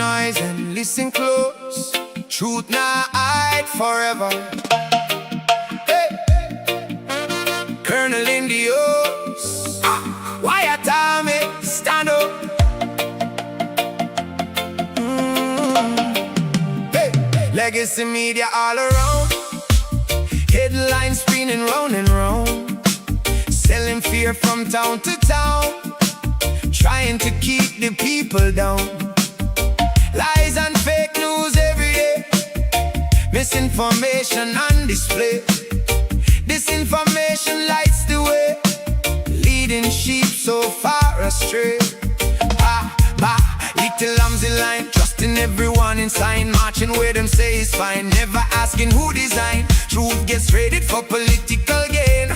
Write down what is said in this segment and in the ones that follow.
noise and listen close. Truth not hide forever. Hey. Colonel in the O's. Wyatt Africa, stand up. Hey. Legacy media all around. Headlines spinning round and round. Selling fear from town to town. Trying to keep the people down. Lies and fake news every day. Misinformation on display. Disinformation lights the way, leading sheep so far astray. Little lambs in line, trusting everyone in sign. Marching where them say is fine, never asking who designed. Truth gets traded for political gain.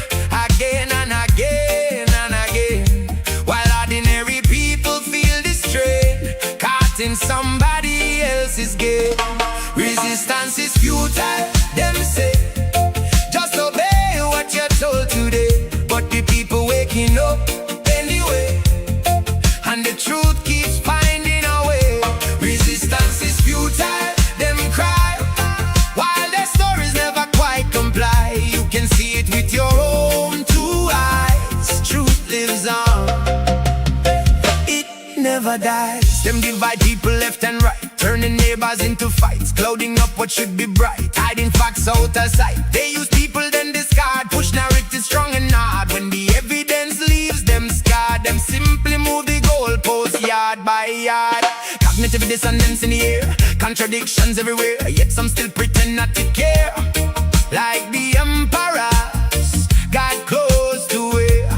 Again and again and again. While ordinary people feel the strain, caught in somebody else's game. Resistance is futile, them say. Just obey what you're told today. But the people waking up anyway, and the truth keeps finding a way. Resistance is futile, them cry, while their stories never quite comply. You can see it with your own two eyes. Truth lives on, it never dies. Them divide people left and right, turning neighbors into fights, clouding up what should be bright, hiding facts out of sight. They use people then discard, push narratives strong and hard. When the evidence leaves them scarred, them simply move the goalposts yard by yard. Cognitive dissonance in the air, contradictions everywhere, yet some still pretend not to care. Like the emperors got close to it.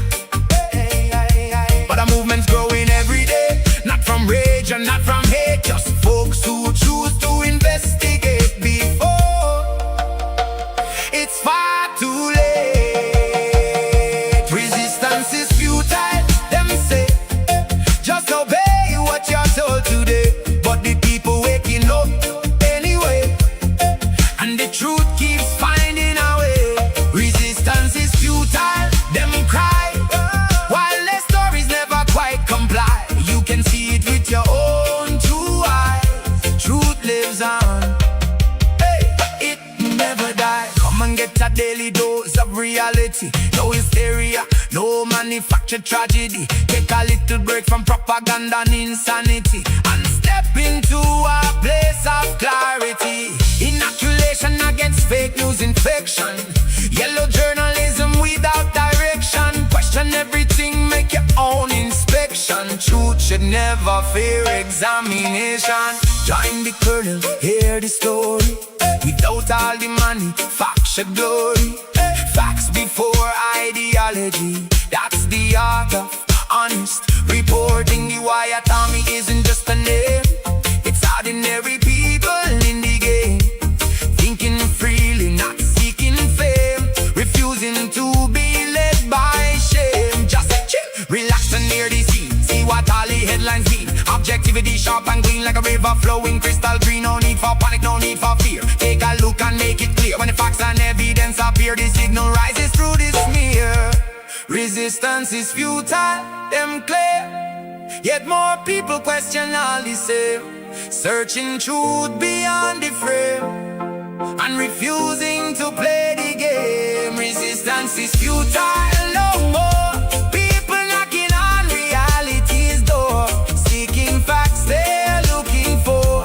But our movement's growing every day, not from rage and not from hate, just folks who choose to investigate before it's far too late. Resistance is futile, them say. Just obey what you're told today. But the people waking up anyway, and the truth keeps finding a way. Resistance is futile, them cry, while their stories never quite comply. You can see it with your own two eyes. Truth lives on, hey, it never dies. Come and get a daily dose of reality. No hysteria, no manufactured tragedy. Take a little break from propaganda and insanity, and step into a place of clarity. Inoculation against fake news infection. Yellow journalism without direction. Question everything, make your own inspection. Truth should never fear examination. Join the colonel, hear the story. Without all the money, facts should glory. Facts before ideology, that's the art of honest reporting. The Wyatt Army isn't just a name, it's ordinary people in the game. Thinking freely, not seeking fame, refusing to be led by shame. Just chill, relax and near the scene, see what all the headlines mean. Objectivity sharp and clean like a river flowing crystal green. No need for panic, no need for fear. Take a look and make it clear. When the facts and evidence appear, the signal rises through the smear. Resistance is futile, them clear, yet more people question all the same. Searching truth beyond the frame, and refusing to play the game. Resistance is futile, no more. People knocking on reality's door, seeking facts they're looking for,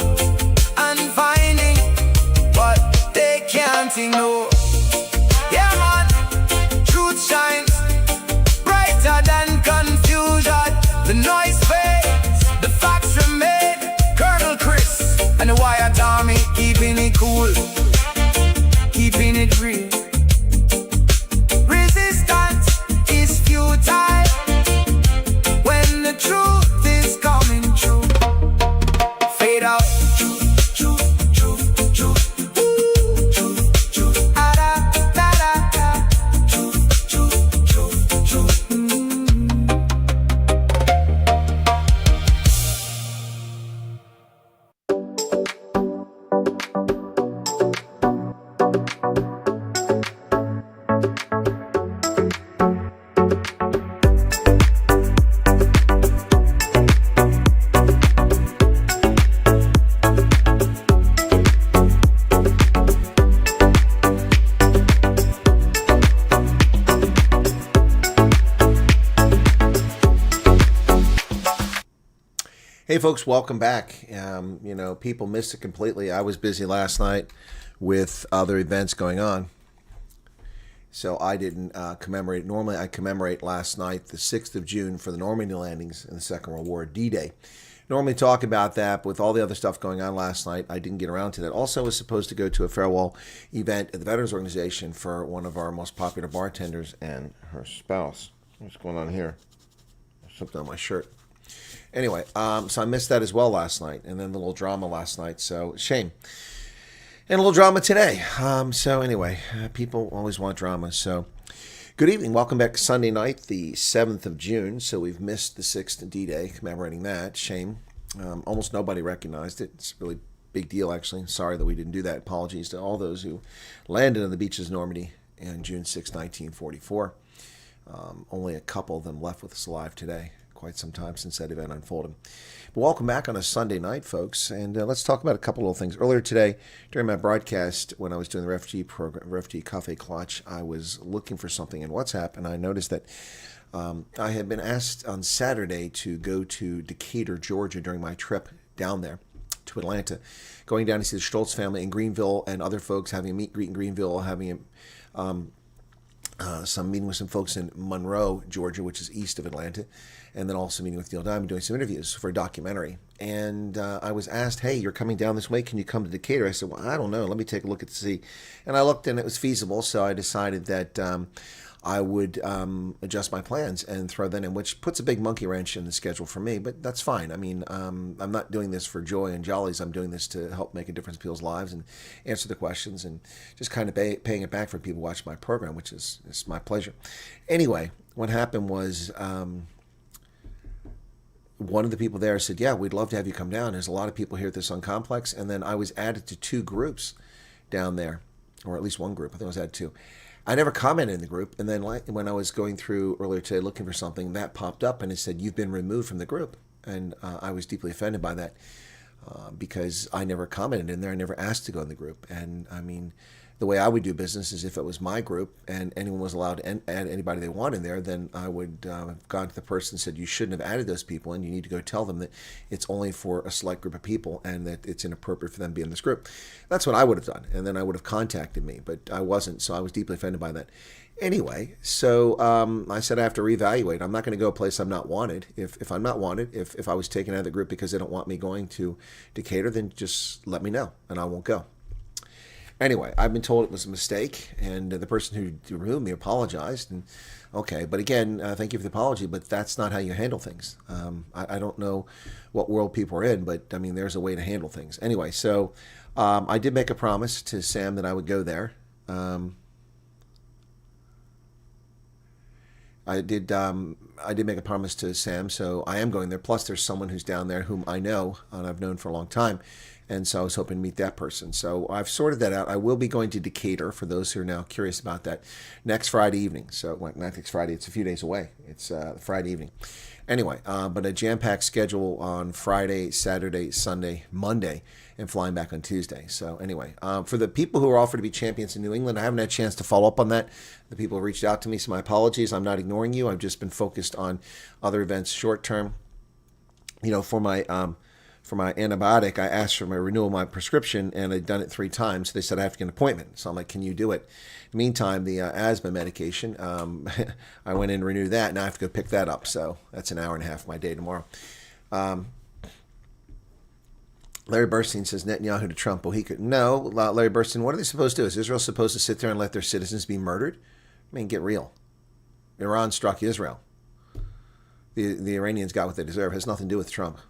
and finding what they can't ignore. Yeah man, truth shines brighter than confusion. The noise fades, the facts remain. Colonel Chris and the Wyatt Army, keeping it cool, keeping it real. Resistance is futile when the truth is coming true. Fade out. Truth, truth, truth, truth. Ooh, truth, truth. Ah, da, da, da, da. Truth, truth, truth, truth. Hey folks, welcome back. People missed it completely. I was busy last night with other events going on, so I didn't commemorate. Normally I commemorate last night, the 6th of June, for the Normandy landings in the Second World War, D-Day. Normally talk about that, but with all the other stuff going on last night, I didn't get around to that. Also, I was supposed to go to a farewell event at the Veterans Organization for one of our most popular bartenders and her spouse. What's going on here? Something on my shirt. Anyway, so I missed that as well last night, and then the little drama last night, so shame. And a little drama today. People always want drama. So good evening. Welcome back to Sunday night, the 7th of June. So we've missed the 6th D-Day, commemorating that. Shame. Almost nobody recognized it. It's a really big deal, actually. Sorry that we didn't do that. Apologies to all those who landed on the beaches of Normandy on June 6, 1944. Only a couple of them left with us alive today. Quite some time since that event unfolded. But welcome back on a Sunday night, folks, and let's talk about a couple of things. Earlier today, during my broadcast, when I was doing the refugee program, Refugee Cafe Clutch, I was looking for something in WhatsApp, and I noticed that I had been asked on Saturday to go to Decatur, Georgia, during my trip down there to Atlanta, going down to see the Stoltz family in Greenville and other folks, having a meet and greet in Greenville, having some meeting with some folks in Monroe, Georgia, which is east of Atlanta, and then also meeting with Neil Diamond, doing some interviews for a documentary. And I was asked, hey, you're coming down this way, can you come to Decatur? I said, well, I don't know, let me take a look at the see. And I looked and it was feasible, so I decided that I would adjust my plans and throw that in, which puts a big monkey wrench in the schedule for me, but that's fine. I mean, I'm not doing this for joy and jollies. I'm doing this to help make a difference in people's lives and answer the questions and just kind of paying it back for people who watch my program, which is my pleasure. Anyway, what happened was one of the people there said, yeah, we'd love to have you come down. There's a lot of people here at the Sun Complex. And then I was added to 2 groups down there, or at least one group. I think I was added to 2. I never commented in the group, and then when I was going through earlier today looking for something, that popped up and it said, you've been removed from the group. And I was deeply offended by that because I never commented in there. I never asked to go in the group. And I mean, the way I would do business is if it was my group and anyone was allowed to add anybody they want in there, then I would have gone to the person and said, you shouldn't have added those people, and you need to go tell them that it's only for a select group of people and that it's inappropriate for them to be in this group. That's what I would have done, and then I would have contacted me, but I wasn't, so I was deeply offended by that. Anyway, so I said I have to reevaluate. I'm not going to go a place I'm not wanted. If I'm not wanted, if I was taken out of the group because they don't want me going to Decatur, then just let me know, and I won't go. Anyway, I've been told it was a mistake, and the person who removed me apologized. And okay, but again, thank you for the apology, but that's not how you handle things. I don't know what world people are in, but I mean, there's a way to handle things. Anyway, so I did make a promise to Sam that I would go there. I did make a promise to Sam, so I am going there. Plus, there's someone who's down there whom I know and I've known for a long time. And so I was hoping to meet that person. So I've sorted that out. I will be going to Decatur, for those who are now curious about that, next Friday evening. So well, not next Friday, it's a few days away. It's Friday evening. Anyway, but a jam-packed schedule on Friday, Saturday, Sunday, Monday, and flying back on Tuesday. So anyway, for the people who are offered to be champions in New England, I haven't had a chance to follow up on that. The people who reached out to me, so my apologies. I'm not ignoring you. I've just been focused on other events short term. For my antibiotic, I asked for my renewal of my prescription, and I'd done it 3 times. So they said I have to get an appointment. So I'm like, can you do it? In the meantime, the asthma medication, I went in to renew that, and I have to go pick that up. So that's an hour and a half of my day tomorrow. Larry Burstein says Netanyahu to Trump. Well, he could. No, Larry Burstein, what are they supposed to do? Is Israel supposed to sit there and let their citizens be murdered? I mean, get real. Iran struck Israel. The Iranians got what they deserve. It has nothing to do with Trump.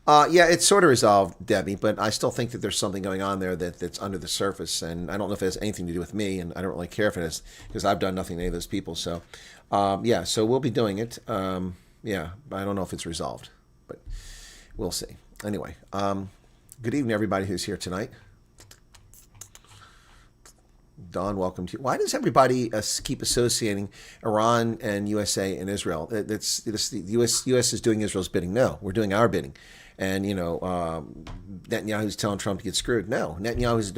Yeah, it's sort of resolved, Debbie, but I still think that there's something going on there that's under the surface, and I don't know if it has anything to do with me, and I don't really care if it is, because I've done nothing to any of those people. So, yeah, so we'll be doing it. Yeah, I don't know if it's resolved, but we'll see. Anyway, good evening, everybody who's here tonight. Don, welcome to you. Why does everybody keep associating Iran and USA and Israel? The U.S. is doing Israel's bidding. No, we're doing our bidding. And, Netanyahu's telling Trump to get screwed. No, Netanyahu's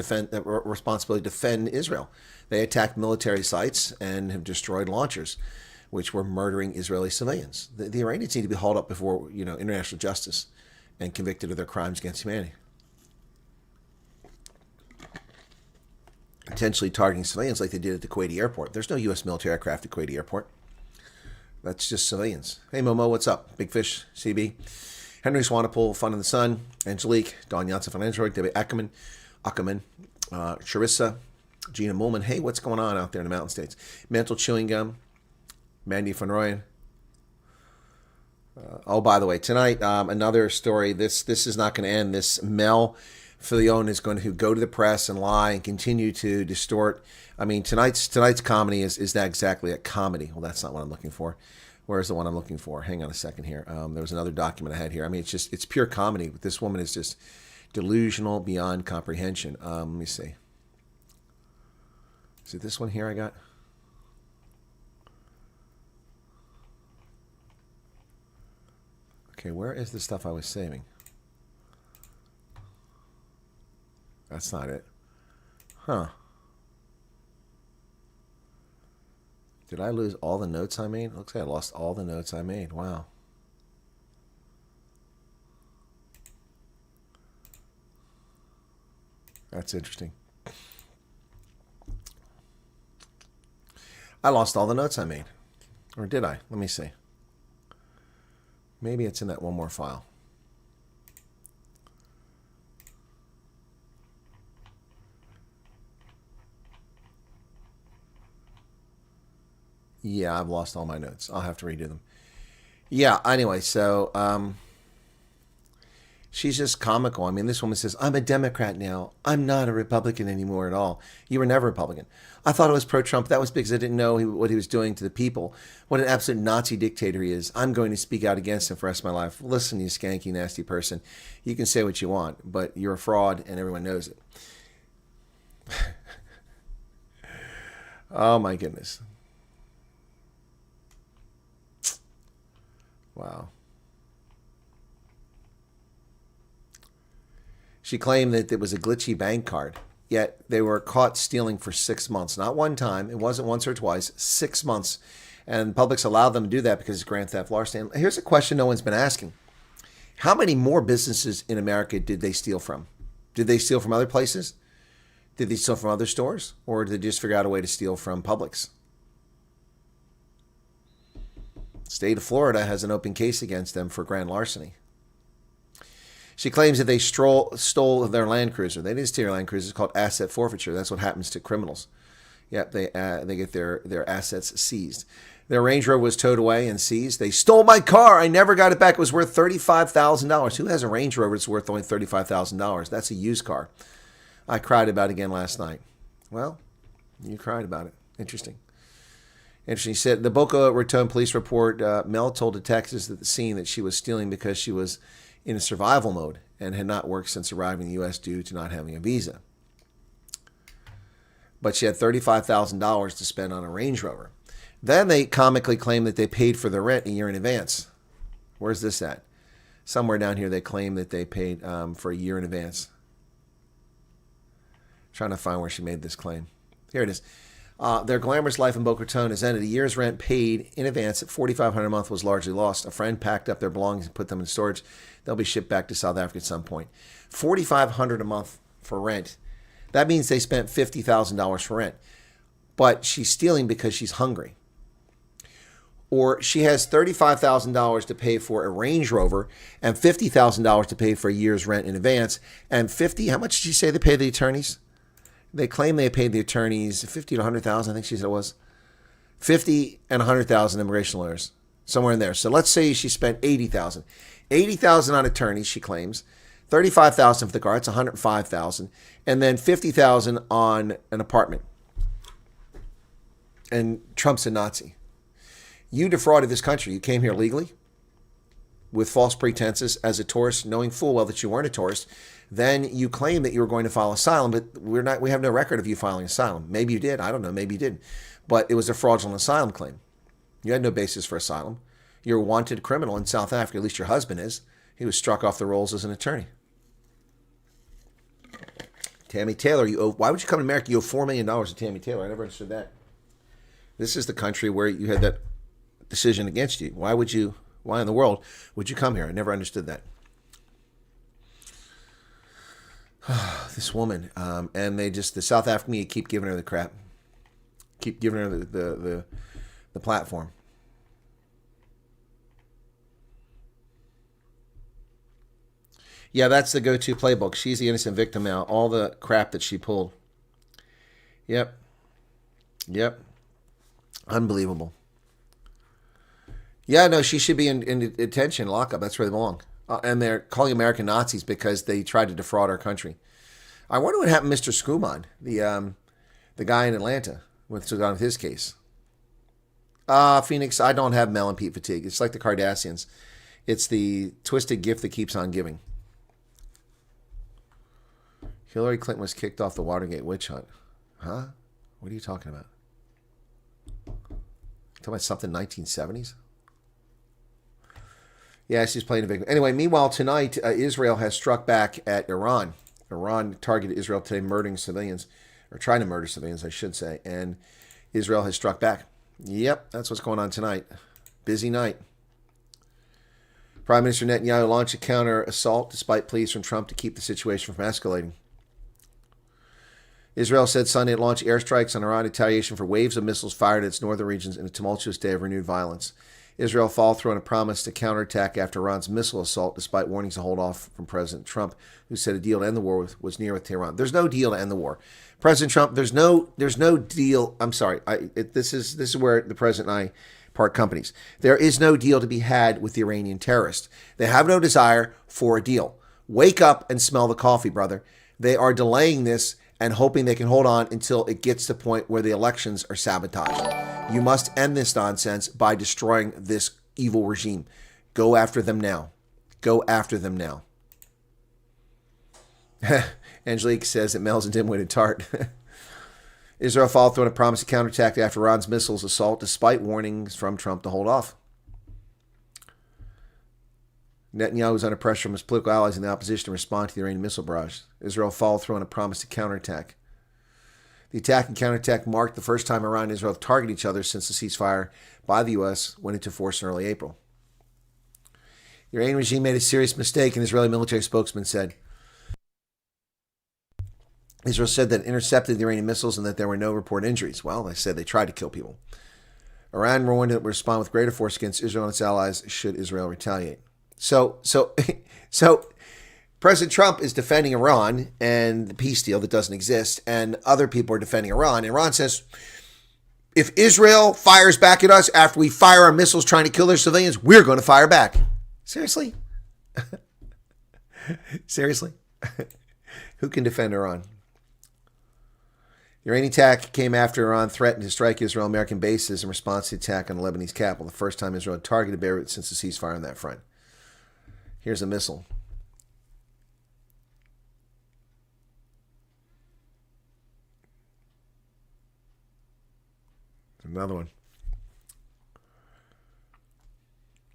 responsibility to defend Israel. They attacked military sites and have destroyed launchers. which were murdering Israeli civilians. The Iranians need to be hauled up before international justice and convicted of their crimes against humanity. Intentionally targeting civilians like they did at the Kuwaiti airport. There's no U.S. military aircraft at Kuwaiti airport. That's just civilians. Hey, Momo, what's up? Big Fish, CB. Henry Swanepoel, Fun in the Sun. Angelique, Don Janssen from Android, Debbie Ackerman, Charissa, Gina Mullman. Hey, what's going on out there in the Mountain States? Mental Chewing Gum, Mandy Van Royen. Oh, by the way, tonight, another story. This is not going to end. This Mel Filion is going to go to the press and lie and continue to distort. I mean, tonight's comedy is that exactly a comedy? Well, that's not what I'm looking for. Where's the one I'm looking for? Hang on a second here. There was another document I had here. I mean, it's pure comedy. This woman is just delusional beyond comprehension. Let me see. Is it this one here I got? Okay, where is the stuff I was saving? That's not it. Huh. Did I lose all the notes I made? Looks like I lost all the notes I made. Wow. That's interesting. I lost all the notes I made. Or did I? Let me see. Maybe it's in that one more file. Yeah, I've lost all my notes. I'll have to redo them. Yeah, anyway, so she's just comical. I mean, this woman says, I'm a Democrat now. I'm not a Republican anymore at all. You were never a Republican. I thought it was pro-Trump. That was because I didn't know what he was doing to the people. What an absolute Nazi dictator he is. I'm going to speak out against him for the rest of my life. Listen, you skanky, nasty person. You can say what you want, but you're a fraud and everyone knows it. Oh, my goodness. Wow. She claimed that it was a glitchy bank card, yet they were caught stealing for 6 months. Not one time. It wasn't once or twice. 6 months. And Publix allowed them to do that because it's grand theft larceny. And here's a question no one's been asking. How many more businesses in America did they steal from? Did they steal from other places? Did they steal from other stores? Or did they just figure out a way to steal from Publix? State of Florida has an open case against them for grand larceny. She claims that they stole their Land Cruiser. They didn't steal their Land Cruiser. It's called asset forfeiture. That's what happens to criminals. Yep, they get their assets seized. Their Range Rover was towed away and seized. They stole my car. I never got it back. It was worth $35,000. Who has a Range Rover that's worth only $35,000? That's a used car. I cried about it again last night. Well, you cried about it. Interesting. Interesting. She said the Boca Raton police report, Mel told detectives at the scene that she was stealing because she was in a survival mode and had not worked since arriving in the U.S. due to not having a visa. But she had $35,000 to spend on a Range Rover. Then they comically claim that they paid for the rent a year in advance. Where's this at? Somewhere down here they claim that they paid for a year in advance. Trying to find where she made this claim. Here it is. Their glamorous life in Boca Raton has ended. A year's rent paid in advance at $4,500 a month was largely lost. A friend packed up their belongings and put them in storage. They'll be shipped back to South Africa at some point. $4,500 a month for rent. That means they spent $50,000 for rent. But she's stealing because she's hungry. Or she has $35,000 to pay for a Range Rover and $50,000 to pay for a year's rent in advance. And how much did she say they pay the attorneys? They claim they paid the attorneys $50,000 to $100,000. I think she said it was $50,000 and $100,000 immigration lawyers, somewhere in there. So let's say she spent $80,000. $80,000 on attorneys, she claims. $35,000 for the car. It's $105,000, and then $50,000 on an apartment. And Trump's a Nazi. You defrauded this country. You came here legally with false pretenses as a tourist, knowing full well that you weren't a tourist. Then you claim that you were going to file asylum, but we have no record of you filing asylum. Maybe you did. I don't know. Maybe you didn't. But it was a fraudulent asylum claim. You had no basis for asylum. You're a wanted criminal in South Africa. At least your husband is. He was struck off the rolls as an attorney. Tammy Taylor, why would you come to America? You owe $4 million to Tammy Taylor. I never understood that. This is the country where you had that decision against you. Why in the world would you come here? I never understood that. This woman, and the South African media keep giving her the crap, keep giving her the platform. Yeah, that's the go-to playbook. She's the innocent victim now. All the crap that she pulled. Yep. Unbelievable. Yeah, no, she should be in detention, lockup. That's where they belong. And they're calling American Nazis because they tried to defraud our country. I wonder what happened to Mr. Skuman, the guy in Atlanta, what's going on with his case. Phoenix, I don't have Mel and Pete fatigue. It's like the Kardashians. It's the twisted gift that keeps on giving. Hillary Clinton was kicked off the Watergate witch hunt. Huh? What are you talking about? Talking about something 1970s? Yeah, she's playing a victim. Anyway, meanwhile, tonight, Israel has struck back at Iran. Iran targeted Israel today, murdering civilians, or trying to murder civilians, I should say. And Israel has struck back. Yep, that's what's going on tonight. Busy night. Prime Minister Netanyahu launched a counter-assault despite pleas from Trump to keep the situation from escalating. Israel said Sunday it launched airstrikes on Iran in retaliation for waves of missiles fired at its northern regions in a tumultuous day of renewed violence. Israel followed through on a promise to counterattack after Iran's missile assault, despite warnings to hold off from President Trump, who said a deal to end the war was near with Tehran. There's no deal to end the war. President Trump, there's no deal. I'm sorry. This is where the president and I part companies. There is no deal to be had with the Iranian terrorists. They have no desire for a deal. Wake up and smell the coffee, brother. They are delaying this and hoping they can hold on until it gets to the point where the elections are sabotaged. You must end this nonsense by destroying this evil regime. Go after them now. Go after them now. Angelique says that Mel's a dimwitted tart. Israel followed through on a promise to counterattack after Iran's missiles assault, despite warnings from Trump to hold off. Netanyahu was under pressure from his political allies in the opposition to respond to the Iranian missile barrage. Israel followed through on a promise to counterattack. The attack and counterattack marked the first time Iran and Israel have targeted each other since the ceasefire by the U.S. went into force in early April. The Iranian regime made a serious mistake, an Israeli military spokesman said. Israel said that it intercepted the Iranian missiles and that there were no reported injuries. Well, they said they tried to kill people. Iran warned it would respond with greater force against Israel and its allies should Israel retaliate. So President Trump is defending Iran and the peace deal that doesn't exist, and other people are defending Iran. And Iran says, if Israel fires back at us after we fire our missiles trying to kill their civilians, we're going to fire back. Seriously? Seriously? Who can defend Iran? The Iranian attack came after Iran threatened to strike Israel American bases in response to the attack on the Lebanese capital, the first time Israel had targeted Beirut since the ceasefire on that front. Here's a missile. Another one.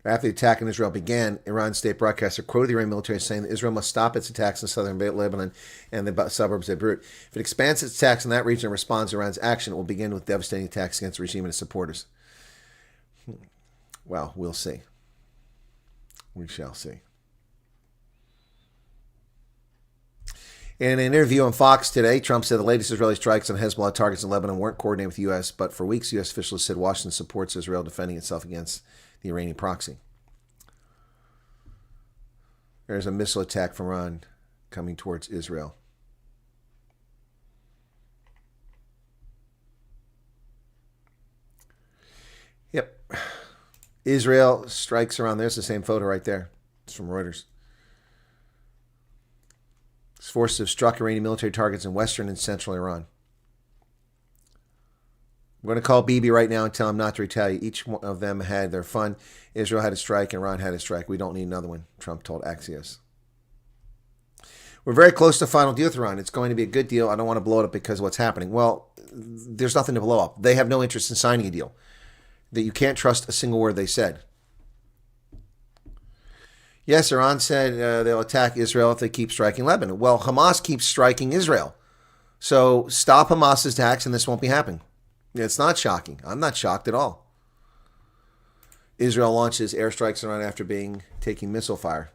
After the attack on Israel began, Iran's state broadcaster quoted the Iranian military saying that Israel must stop its attacks in southern Lebanon and the suburbs of Beirut. If it expands its attacks in that region and responds to Iran's action, it will begin with devastating attacks against the regime and its supporters. Well, we'll see. We shall see. In an interview on Fox today, Trump said the latest Israeli strikes on Hezbollah targets in Lebanon weren't coordinated with the U.S., but for weeks, U.S. officials said Washington supports Israel defending itself against the Iranian proxy. There's a missile attack from Iran coming towards Israel. Yep. Israel strikes Iran. There's the same photo right there. It's from Reuters. Forces have struck Iranian military targets in western and central Iran. I'm going to call Bibi right now and tell him not to retaliate. Each one of them had their fun. Israel had a strike and Iran had a strike. We don't need another one, Trump told Axios. We're very close to a final deal with Iran. It's going to be a good deal. I don't want to blow it up because of what's happening. Well, there's nothing to blow up. They have no interest in signing a deal. That you can't trust a single word they said. Yes, Iran said they'll attack Israel if they keep striking Lebanon. Well, Hamas keeps striking Israel. So stop Hamas's attacks and this won't be happening. It's not shocking. I'm not shocked at all. Israel launches airstrikes in Iran after taking missile fire.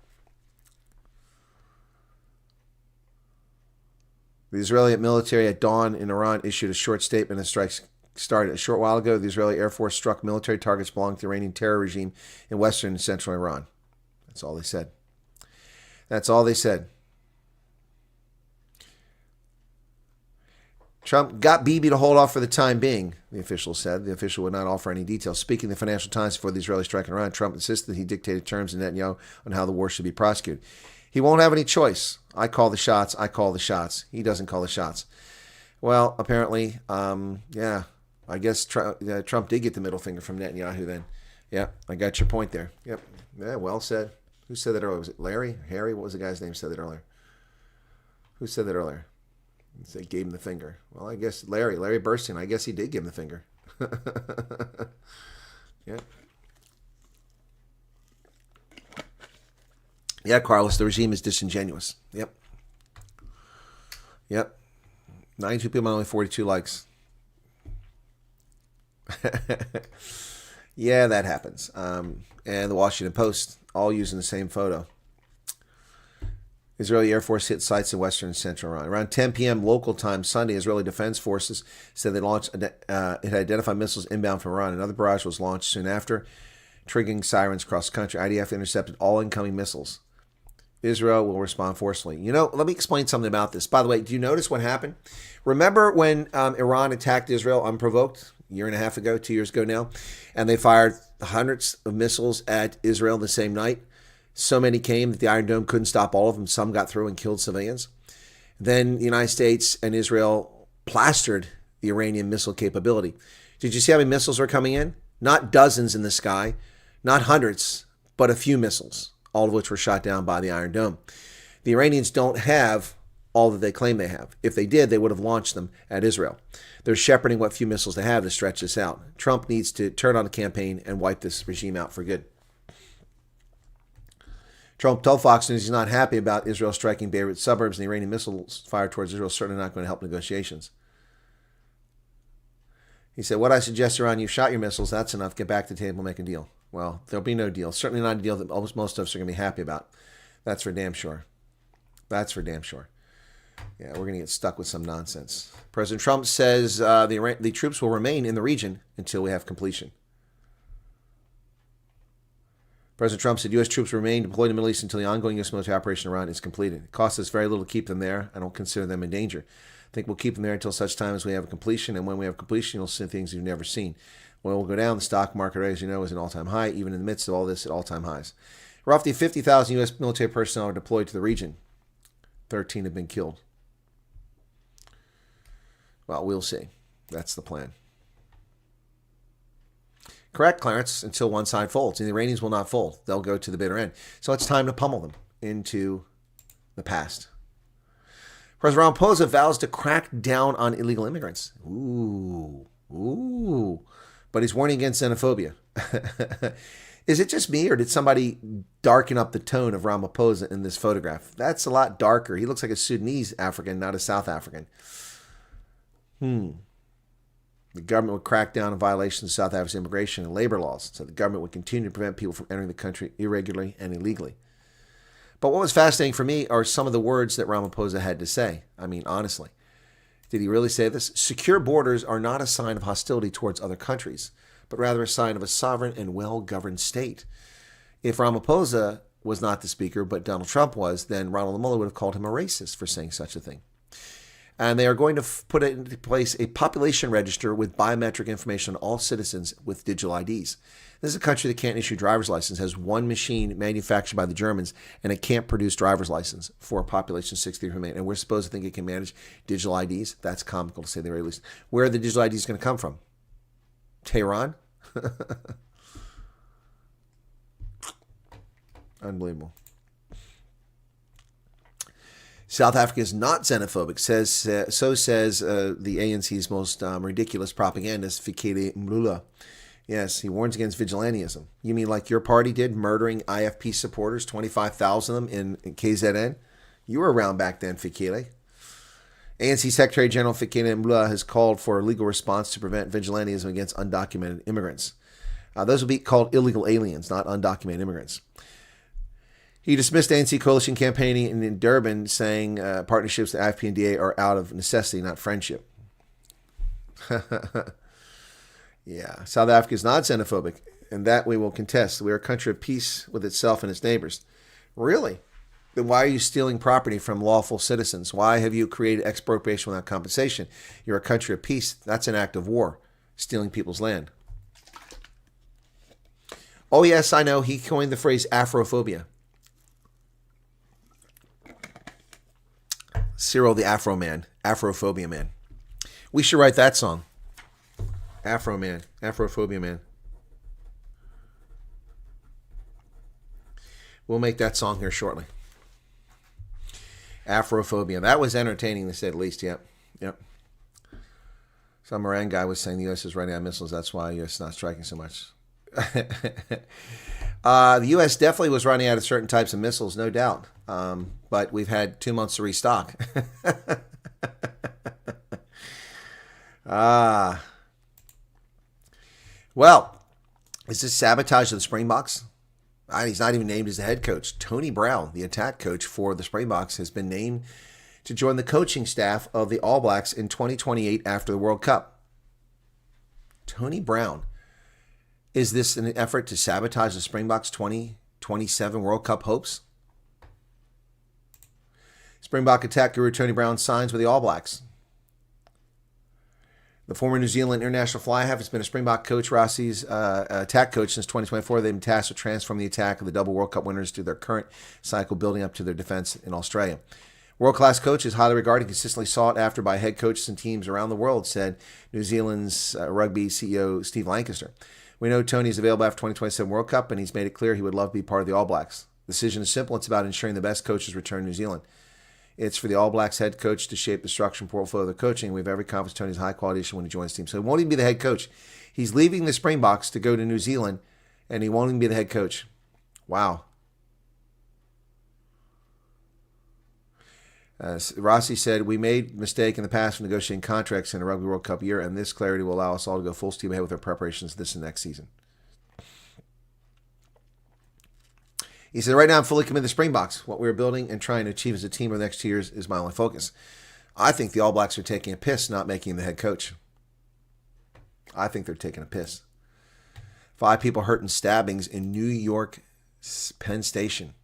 The Israeli military at dawn in Iran issued a short statement as strikes started. A short while ago, the Israeli Air Force struck military targets belonging to the Iranian terror regime in western and central Iran. That's all they said. That's all they said. Trump got Bibi to hold off for the time being, the official said. The official would not offer any details. Speaking to the Financial Times before the Israeli strike in Iran, Trump insisted he dictated terms to Netanyahu on how the war should be prosecuted. He won't have any choice. I call the shots. I call the shots. He doesn't call the shots. Well, apparently, I guess Trump did get the middle finger from Netanyahu then. Yeah, I got your point there. Yep. Yeah, well said. Who said that earlier? Was it Larry? Harry? What was the guy's name said that earlier? Who said that earlier? They gave him the finger. Well, I guess Larry Burstein, I guess he did give him the finger. Yeah. Yeah, Carlos, the regime is disingenuous. Yep. 92 people, only 42 likes. Yeah, that happens. And the Washington Post, all using the same photo. Israeli Air Force hit sites in western and central Iran. Around 10 p.m. local time Sunday, Israeli Defense Forces said it had identified missiles inbound from Iran. Another barrage was launched soon after, triggering sirens across the country. IDF intercepted all incoming missiles. Israel will respond forcefully. Let me explain something about this. By the way, do you notice what happened? Remember when Iran attacked Israel unprovoked a year and a half ago, 2 years ago now, and they fired hundreds of missiles at Israel the same night? So many came that the Iron Dome couldn't stop all of them. Some got through and killed civilians. Then the United States and Israel plastered the Iranian missile capability. Did you see how many missiles were coming in? Not dozens in the sky, not hundreds, but a few missiles, all of which were shot down by the Iron Dome. The Iranians don't have all that they claim they have. If they did, they would have launched them at Israel. They're shepherding what few missiles they have to stretch this out. Trump needs to turn on the campaign and wipe this regime out for good. Trump told Fox News he's not happy about Israel striking Beirut suburbs, and the Iranian missiles fired towards Israel is certainly not going to help negotiations. He said, what I suggest, Iran, you shot your missiles, that's enough. Get back to the table, make a deal. Well, there'll be no deal. Certainly not a deal that most of us are going to be happy about. That's for damn sure. That's for damn sure. Yeah, we're going to get stuck with some nonsense. President Trump says the troops will remain in the region until we have completion. President Trump said U.S. troops remain deployed in the Middle East until the ongoing U.S. military operation in Iran is completed. It costs us very little to keep them there. I don't consider them in danger. I think we'll keep them there until such time as we have a completion, and when we have completion, you'll see things you've never seen. Oil will go down. The stock market, as you know, is an all-time high, even in the midst of all this at all-time highs. Roughly 50,000 U.S. military personnel are deployed to the region. 13 have been killed. Well, we'll see. That's the plan. Correct, Clarence, until one side folds. And the Iranians will not fold. They'll go to the bitter end. So it's time to pummel them into the past. President Ramaphosa vows to crack down on illegal immigrants. Ooh. But he's warning against xenophobia. Is it just me, or did somebody darken up the tone of Ramaphosa in this photograph? That's a lot darker. He looks like a Sudanese African, not a South African. The government would crack down on violations of South Africa's immigration and labor laws, so the government would continue to prevent people from entering the country irregularly and illegally. But what was fascinating for me are some of the words that Ramaphosa had to say. I mean, honestly. Did he really say this? Secure borders are not a sign of hostility towards other countries, but rather a sign of a sovereign and well-governed state. If Ramaphosa was not the speaker, but Donald Trump was, then Ronald Mueller would have called him a racist for saying such a thing. And they are going to put into place a population register with biometric information on all citizens with digital IDs. This is a country that can't issue driver's license, has one machine manufactured by the Germans, and it can't produce driver's license for a population of 63 million. And we're supposed to think it can manage digital IDs? That's comical, to say the very least. Where are the digital IDs going to come from? Tehran? Unbelievable. South Africa is not xenophobic, so says the ANC's most ridiculous propagandist, Fikile Mlula. Yes, he warns against vigilantism. You mean like your party did, murdering IFP supporters, 25,000 of them in KZN? You were around back then, Fikile. ANC Secretary General Fikile Mlula has called for a legal response to prevent vigilantism against undocumented immigrants. Those will be called illegal aliens, not undocumented immigrants. He dismissed ANC coalition campaigning in Durban, saying partnerships with the IFP and DA are out of necessity, not friendship. Yeah, South Africa is not xenophobic, and that we will contest. We are a country of peace with itself and its neighbors. Really? Then why are you stealing property from lawful citizens? Why have you created expropriation without compensation? You're a country of peace. That's an act of war, stealing people's land. Oh, yes, I know. He coined the phrase Afrophobia. Cyril the Afro Man, Afrophobia Man. We should write that song. Afro Man, Afrophobia Man. We'll make that song here shortly. Afrophobia. That was entertaining to say the least. Yep. Some Iran guy was saying the U.S. is running out of missiles. That's why the U.S. is not striking so much. The U.S. definitely was running out of certain types of missiles, no doubt. But we've had 2 months to restock. Well, is this sabotage of the Springboks? He's not even named as the head coach. Tony Brown, the attack coach for the Springboks, has been named to join the coaching staff of the All Blacks in 2028 after the World Cup. Tony Brown. Is this an effort to sabotage the Springboks' 2027 World Cup hopes? Springbok attack guru Tony Brown signs with the All Blacks. The former New Zealand international fly half has been a Springbok coach, Rossi's attack coach since 2024. They've been tasked with transforming the attack of the double World Cup winners to their current cycle, building up to their defense in Australia. World-class coach is highly regarded and consistently sought after by head coaches and teams around the world, said New Zealand's rugby CEO Steve Lancaster. We know Tony is available after 2027 World Cup, and he's made it clear he would love to be part of the All Blacks. The decision is simple. It's about ensuring the best coaches return to New Zealand. It's for the All Blacks head coach to shape the structure and portfolio of the coaching. We have every confidence Tony's a high-quality addition when he joins the team. So he won't even be the head coach. He's leaving the Springboks to go to New Zealand, and he won't even be the head coach. Wow. Rossi said, we made a mistake in the past for negotiating contracts in the Rugby World Cup year, and this clarity will allow us all to go full steam ahead with our preparations this and next season. He said, right now I'm fully committed to Springboks. What we're building and trying to achieve as a team over the next 2 years is my only focus. I think the All Blacks are taking a piss not making him the head coach. I think they're taking a piss. 5 people hurt in stabbings in New York Penn Station.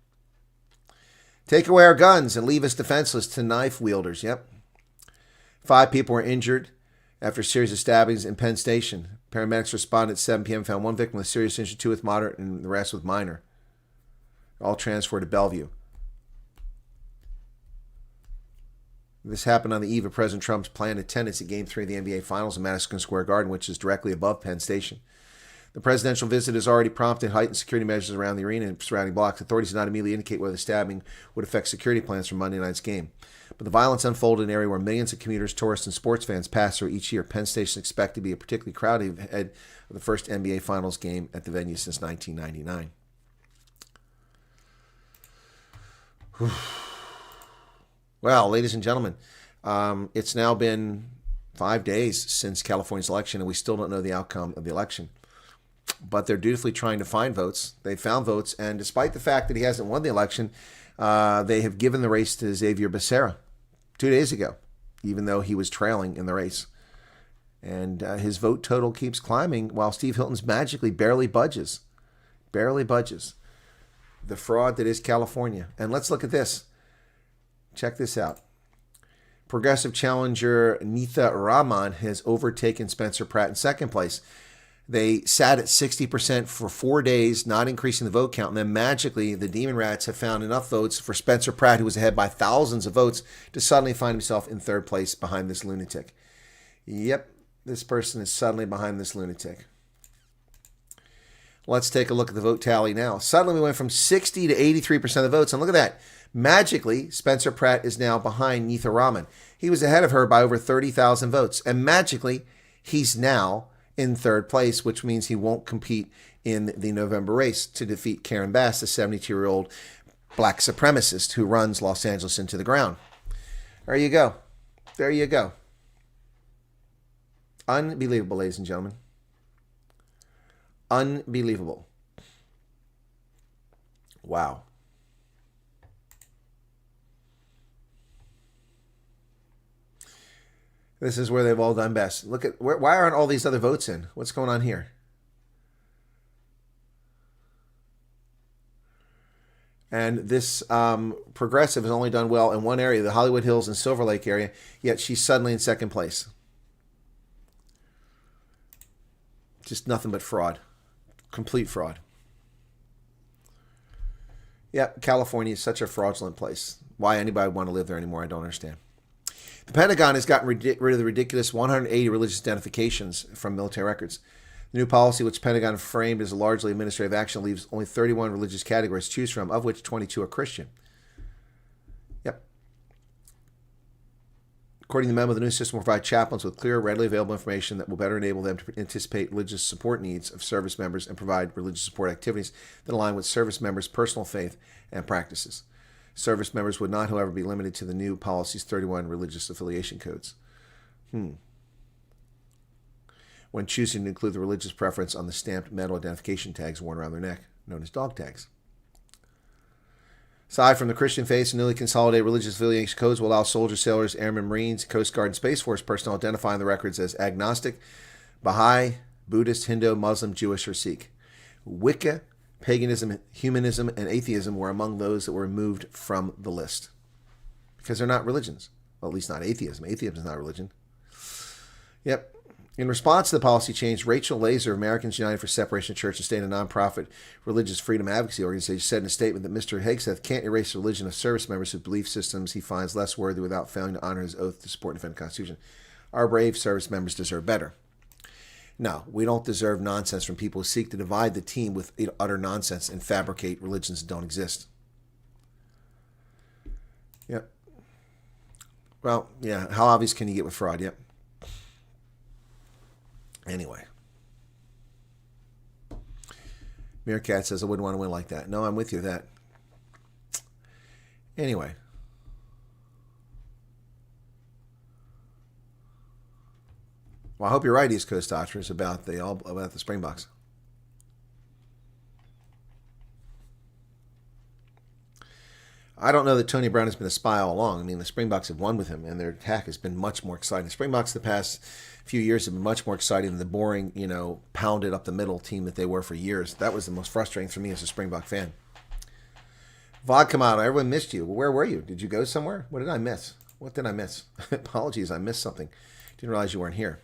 Take away our guns and leave us defenseless to knife wielders. Yep. 5 people were injured after a series of stabbings in Penn Station. Paramedics responded at 7 p.m. found 1 victim with serious injury, 2 with moderate, and the rest with minor. All transferred to Bellevue. This happened on the eve of President Trump's planned attendance at Game 3 of the NBA Finals in Madison Square Garden, which is directly above Penn Station. The presidential visit has already prompted heightened security measures around the arena and surrounding blocks. Authorities did not immediately indicate whether the stabbing would affect security plans for Monday night's game. But the violence unfolded in an area where millions of commuters, tourists, and sports fans pass through each year. Penn Station is expected to be a particularly crowded ahead of the first NBA Finals game at the venue since 1999. Well, ladies and gentlemen, it's now been 5 days since California's election, and we still don't know the outcome of the election. But they're dutifully trying to find votes. They found votes, and despite the fact that he hasn't won the election, they have given the race to Xavier Becerra 2 days ago, even though he was trailing in the race. And his vote total keeps climbing while Steve Hilton's magically barely budges. Barely budges. The fraud that is California. And let's look at this. Check this out. Progressive challenger Neetha Raman has overtaken Spencer Pratt in second place. They sat at 60% for 4 days, not increasing the vote count. And then magically, the Demon Rats have found enough votes for Spencer Pratt, who was ahead by thousands of votes, to suddenly find himself in third place behind this lunatic. Yep, this person is suddenly behind this lunatic. Let's take a look at the vote tally now. Suddenly, we went from 60 to 83% of the votes. And look at that. Magically, Spencer Pratt is now behind Neetha Raman. He was ahead of her by over 30,000 votes. And magically, he's now in third place, which means he won't compete in the November race to defeat Karen Bass, the 72-year-old black supremacist who runs Los Angeles into the ground. There you go. There you go. Unbelievable, ladies and gentlemen. Unbelievable. Wow. This is where they've all done best. Look at why aren't all these other votes in? What's going on here? And this progressive has only done well in one area, the Hollywood Hills and Silver Lake area, yet she's suddenly in second place. Just nothing but fraud. Complete fraud. Yeah, California is such a fraudulent place. Why anybody would want to live there anymore, I don't understand. The Pentagon has gotten rid of the ridiculous 180 religious identifications from military records. The new policy, which the Pentagon framed as a largely administrative action, leaves only 31 religious categories to choose from, of which 22 are Christian. Yep. According to the memo, the new system will provide chaplains with clear, readily available information that will better enable them to anticipate religious support needs of service members and provide religious support activities that align with service members' personal faith and practices. Service members would not, however, be limited to the new policy's 31 religious affiliation codes. When choosing to include the religious preference on the stamped metal identification tags worn around their neck, known as dog tags. Aside from the Christian faith, newly consolidated religious affiliation codes will allow soldiers, sailors, airmen, Marines, Coast Guard, and Space Force personnel identifying the records as agnostic, Baha'i, Buddhist, Hindu, Muslim, Jewish, or Sikh. Wicca, paganism, humanism, and atheism were among those that were removed from the list. Because they're not religions. Well, at least not atheism. Atheism is not a religion. Yep. In response to the policy change, Rachel Laser of Americans United for Separation of Church and State, a nonprofit religious freedom advocacy organization, said in a statement that Mr. Hegseth can't erase the religion of service members whose belief systems he finds less worthy without failing to honor his oath to support and defend the Constitution. Our brave service members deserve better. No, we don't deserve nonsense from people who seek to divide the team with utter nonsense and fabricate religions that don't exist. Yep. Well, yeah, how obvious can you get with fraud? Yep. Anyway. Meerkat says, I wouldn't want to win like that. No, I'm with you that. Anyway. Well, I hope you're right, East Coast Doctors, about the Springboks. I don't know that Tony Brown has been a spy all along. I mean, the Springboks have won with him, and their attack has been much more exciting. The Springboks the past few years have been much more exciting than the boring, pounded up the middle team that they were for years. That was the most frustrating for me as a Springbok fan. Vod Kamado, everyone missed you. Well, where were you? Did you go somewhere? What did I miss? What did I miss? Apologies, I missed something. Didn't realize you weren't here.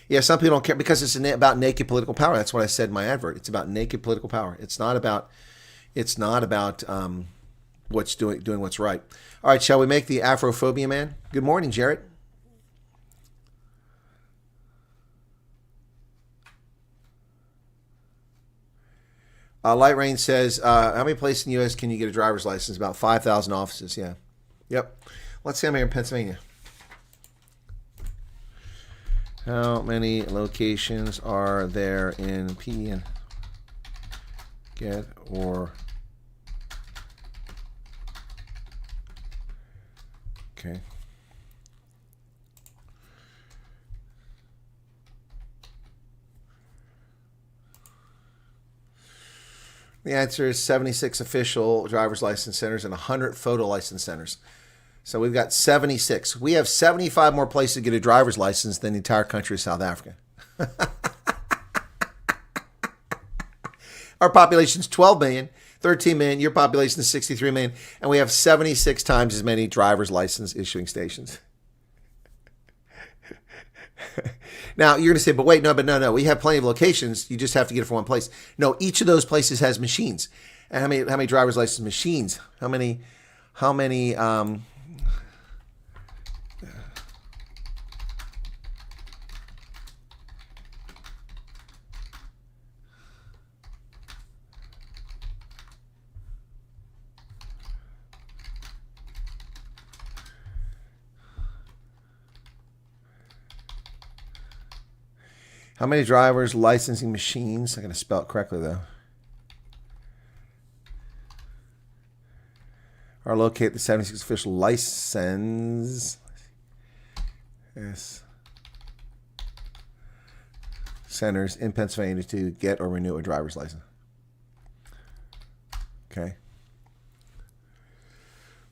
Yeah, some people don't care because it's about naked political power. That's what I said in my advert. It's about naked political power. It's not about what's doing what's right. All right, shall we make the Afrophobia man? Good morning, Jarrett. Light Rain says, how many places in the U.S. can you get a driver's license? About 5,000 offices, yeah. Yep. Let's see, I'm here in Pennsylvania. How many locations are there in P? Get or... Okay. The answer is 76 official driver's license centers and 100 photo license centers. So we've got 76. We have 75 more places to get a driver's license than the entire country of South Africa. Our population is 12 million, 13 million. Your population is 63 million. And we have 76 times as many driver's license issuing stations. Now, you're going to say, but wait, no. We have plenty of locations. You just have to get it from one place. No, each of those places has machines. And how many driver's license machines? How many driver's licensing machines? I'm going to spell it correctly, though. Are located at the 76 official license centers in Pennsylvania to get or renew a driver's license. Okay.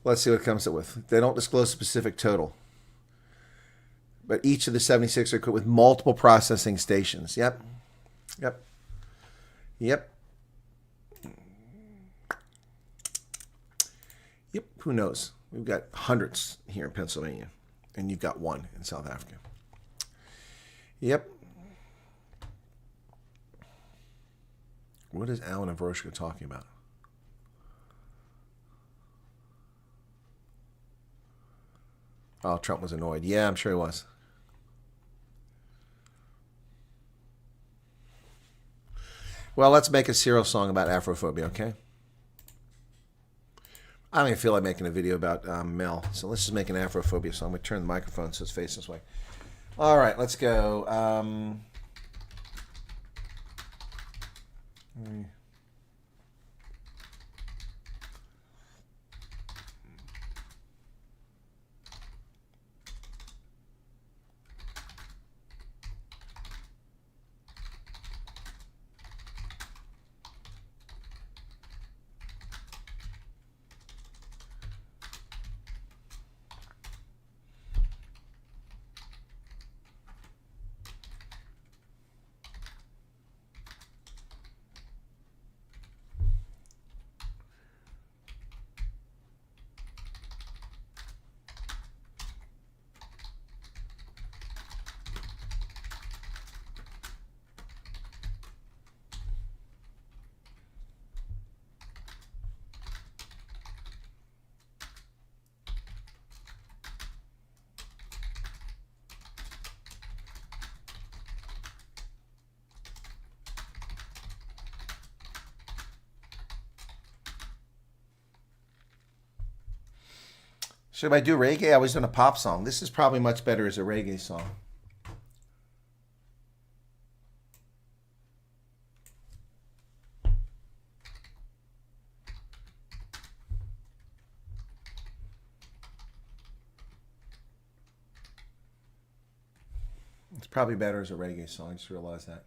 Let's see what it comes up with. They don't disclose specific total. But each of the 76 are equipped with multiple processing stations. Yep. Yep. Yep. Yep. Who knows? We've got hundreds here in Pennsylvania. And you've got one in South Africa. Yep. What is Alan and Vroshka talking about? Oh, Trump was annoyed. Yeah, I'm sure he was. Well, let's make a serial song about Afrophobia, okay? I don't even feel like making a video about Mel, so let's just make an Afrophobia song. I'm going to turn the microphone so it's facing this way. All right, let's go. Should I do reggae? I was doing a pop song. This is probably much better as a reggae song. It's probably better as a reggae song. I just realized that.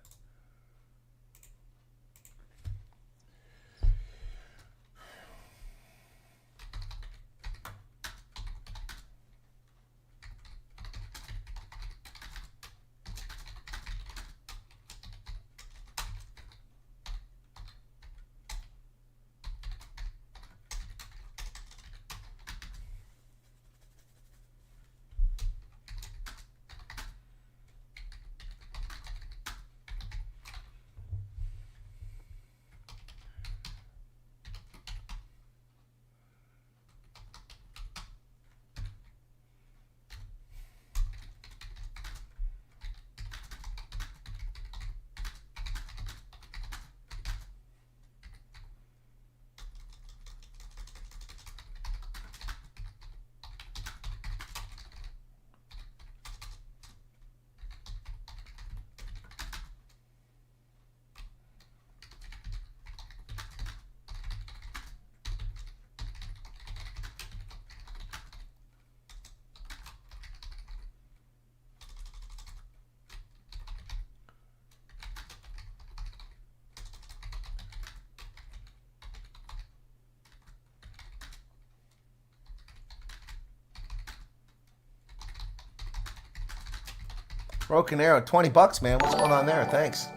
Broken Arrow, $20, man. What's going on there? Thanks.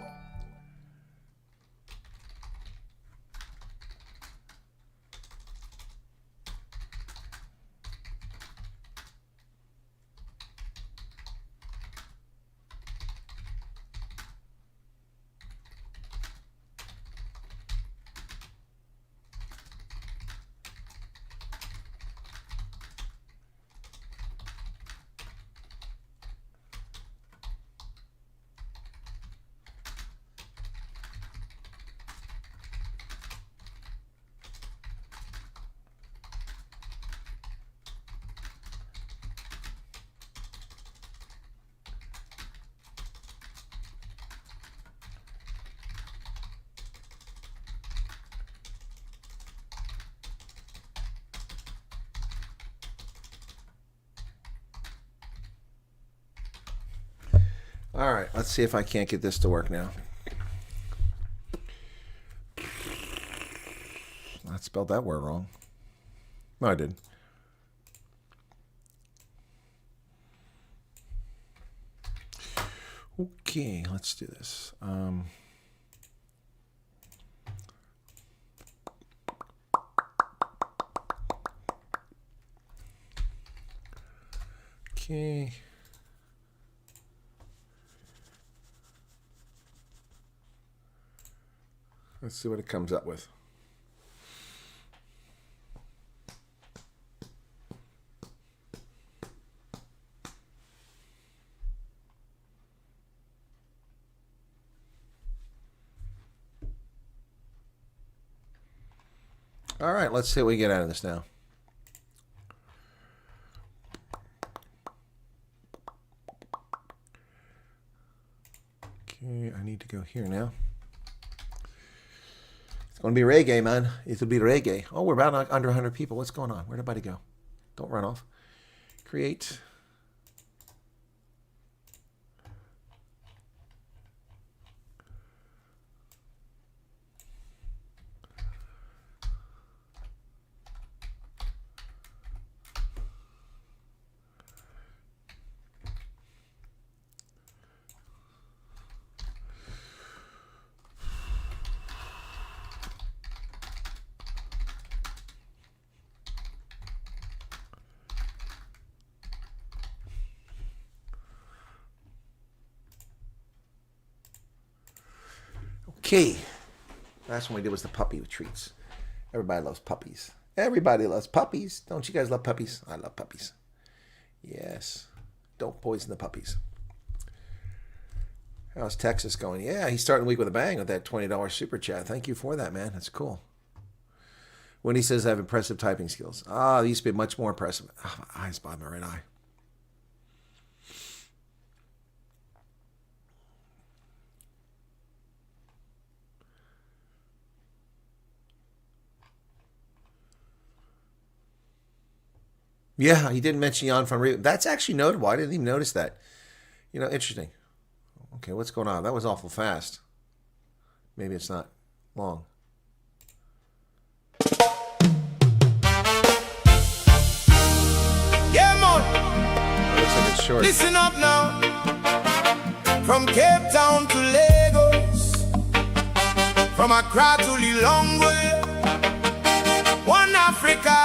All right, let's see if I can't get this to work now. I spelled that word wrong. No, I didn't. Okay, let's do this. Okay. Let's see what it comes up with. All right, let's see what we get out of this now. Okay, I need to go here now. It's going to be reggae, man. It'll be reggae. Oh, we're about under 100 people. What's going on? Where'd everybody go? Don't run off. Create. Okay, last one we did was the puppy treats. Everybody loves puppies. Everybody loves puppies. Don't you guys love puppies? I love puppies. Yes. Don't poison the puppies. How's Texas going? Yeah, he's starting the week with a bang with that $20 super chat. Thank you for that, man. That's cool. When he says I have impressive typing skills. Ah, they used to be much more impressive. Oh, my eyes bother my right eye. Yeah, he didn't mention Jan van Riebeeck. That's actually notable. I didn't even notice that. You know, interesting. Okay, what's going on? That was awful fast. Maybe it's not long. Yeah, man. It looks like it's short. Listen up now. From Cape Town to Lagos, from Accra to Lilongwe, one Africa,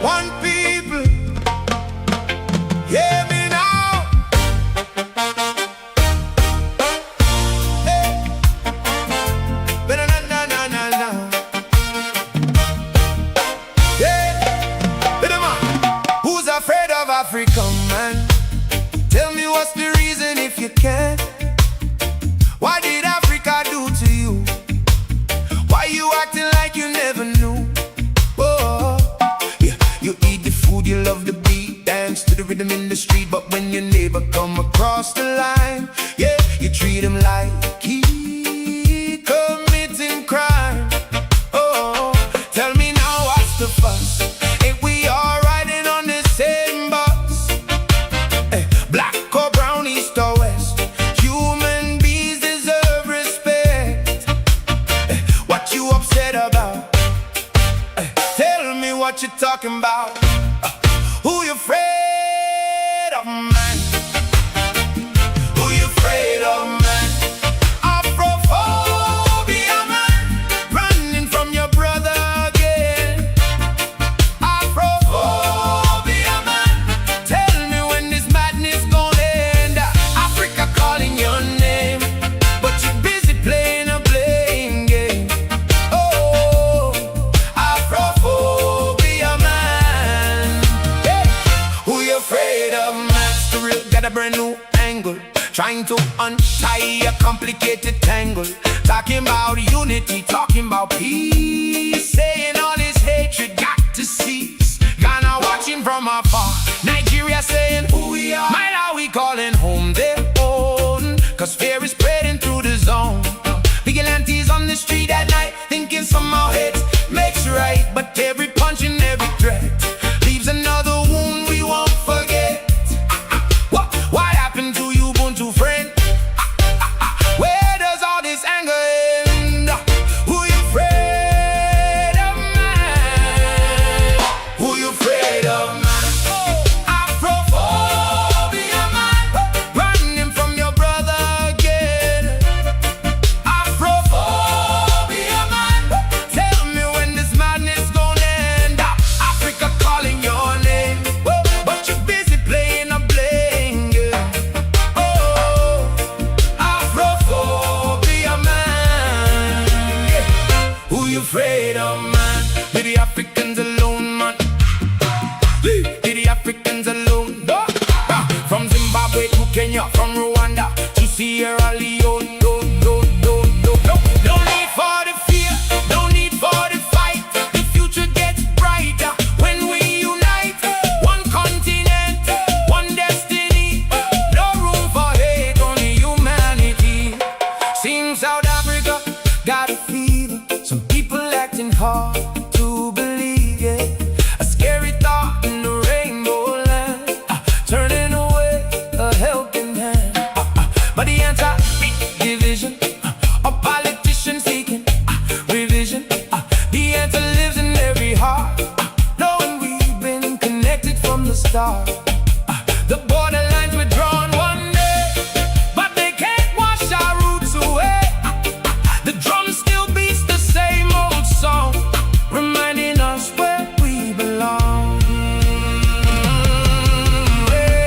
one people. Hear me now. Hey. Ba-na-na-na-na-na. Yeah. Ba-da-ma. Who's afraid of Africa, man? Tell me what's the reason if you can. What did Africa do to you? Why you acting like you never knew? Oh, yeah. You eat the food, you love the beat, dance to the rhythm in the street. But when your neighbor come across the line, yeah, you treat him like he committing crime. Oh, tell me now what's the fuss? Ain't we all riding on the same bus? Black or brown, east or west, human beings deserve respect. What you upset about? Tell me what you're talking about. Who you afraid of, man? Who you afraid of, man? Afrophobia, man. Running from your brother again. Afrophobia, man. Tell me when this madness gonna end. Africa calling your name, but you're busy playing a blame game. Oh, Afrophobia, man. Hey, who you afraid of, man? Still got a brand new angle, trying to untie a complicated tangle. Talking about unity, talking about peace, saying all this hatred got to cease. Ghana watching from afar, Nigeria saying who we are. Malawi calling home their own, cause fear is spreading through the zone. Vigilantes on the street at night, thinking somehow hate makes right. But every punch and every threat leaves another wound we won't forget. What happened afraid of, man? Leave the Africans alone, man. Leave the Africans alone. From Zimbabwe to Kenya, from Rwanda to Sierra Leone. No need for the fear, no need for the fight. The future gets brighter when we unite. One continent, one destiny. No room for hate, only humanity. Seems South Africa got a fever. Some people acting hard to believe, yeah. A scary thought in the rainbow land, turning away a helping hand. But the answer is division. A politician seeking revision. The answer lives in every heart, knowing we've been connected from the start. The borderlines were drawn one day, but they can't wash our roots away. The drum still beats the same old song, reminding us where we belong. Hey,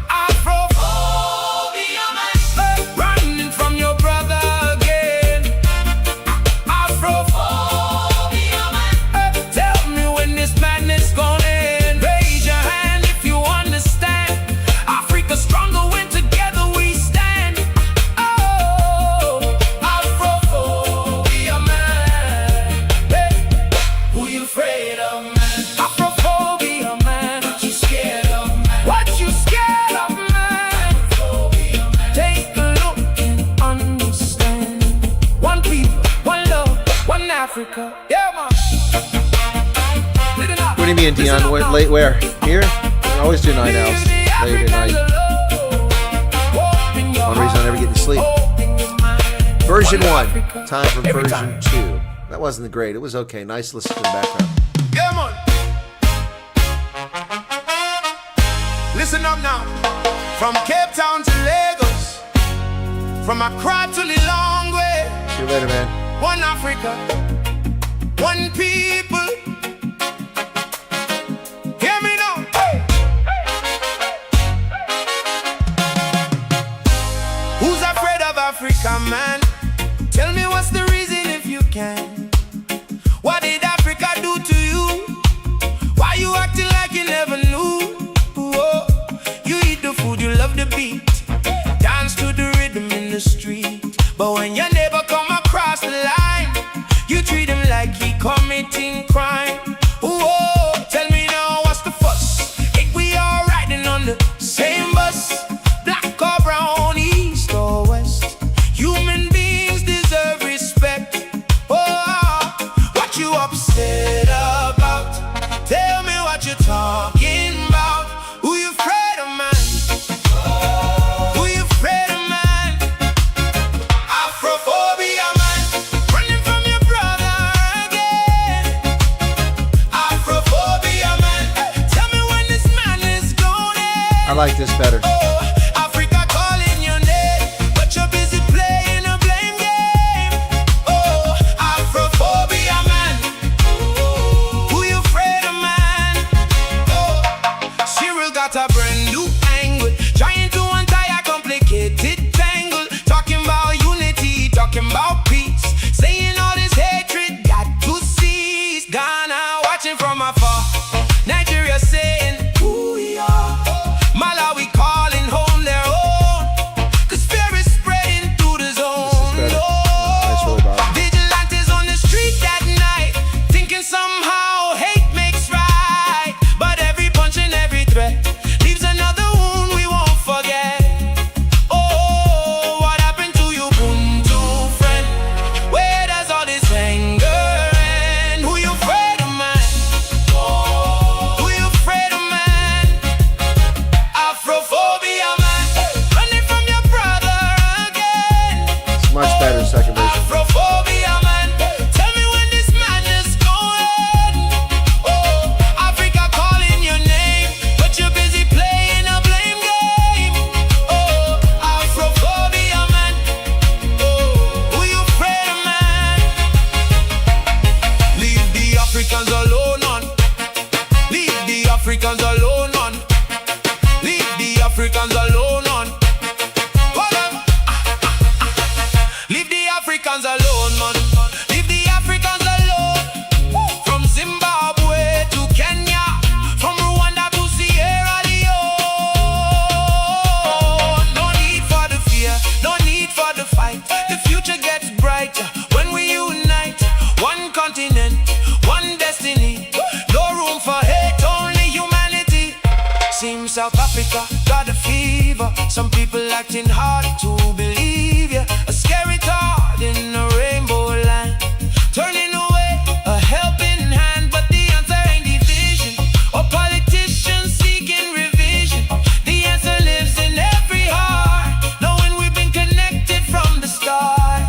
Afrophobia, man, running from your brother again. Afrophobia, man, tell me when this madness gonna end. Raise your hand if you understand. Africa's stronger when together we stand. Oh, Afrophobia, man. Hey, who you afraid of, man? Afrophobia, man. What you scared of, man? What you scared of, man? Afrophobia, man. Take a look and understand. One people, one love, one Africa. Yeah, man. What do you mean, Dion? Late where? Here? I always do night owls. Late at night. One reason I never get to sleep. Version 1. Time for version 2. That wasn't great. It was okay. Nice listen to the background. Yeah, man. Listen up now. From Cape Town to Lagos, from Accra to Lilongwe, See you later, man. one Africa, one people. Hear me now. Hey. Who's afraid of Africa, man? Tell me what's the reason if you can. What did Africa do to you? Why you acting like you never knew? Oh, you eat the food, you love the beat, dance to the rhythm in the street. But when your neighbor come across the line, you treat him like he committing crime. Oh, tell me now, what's the fuss? Ain't we all riding on the same bus? Black or brown, east or west, human beings deserve respect. Oh, what you upset about? Tell me what you're talking about. Who you afraid of, man? Who you afraid of, man? Afrophobia, man, running from your brother again. Afrophobia, man, tell me when this madness gonna end. I like this better. Oh, Africa calling your name, but you're busy playing a blame game. Oh, Afrophobia, man, who you afraid of, man? Oh, Cyril got a brand new angle, trying to untie a complicated tangle. Talking about unity, talking about peace, saying all this hatred got to cease. Ghana watching from afar, Nigeria saying who we are. Malawi calling home their own, 'cause fear is spreading through the zone. better. Oh, That's really bad. vigilantes on the street that night, thinking somehow hate makes right. But every punch and every threat leaves another wound we won't forget. Oh, what happened to you, Ubuntu friend? Where does all this anger end? Who you afraid of, man? Who you afraid of, man? Afrophobia, man, running from your brother again. It's much better, second version. Afrophobia, man, tell me when this madness gonna end. Oh, Africa calling your name, but you're busy playing a blame game. Oh, Afrophobia, man, oh, who you afraid of, man? Leave the Africans alone, man. Leave the Africans alone, man. Leave the Africans alone, man. Hold on. Leave the Africans alone, man. Leave the Africans Some people acting hard to believe you. A scary thought in a rainbow land, turning away a helping hand, but the answer ain't division or politicians seeking revision. The answer lives in every heart, knowing we've been connected from the start.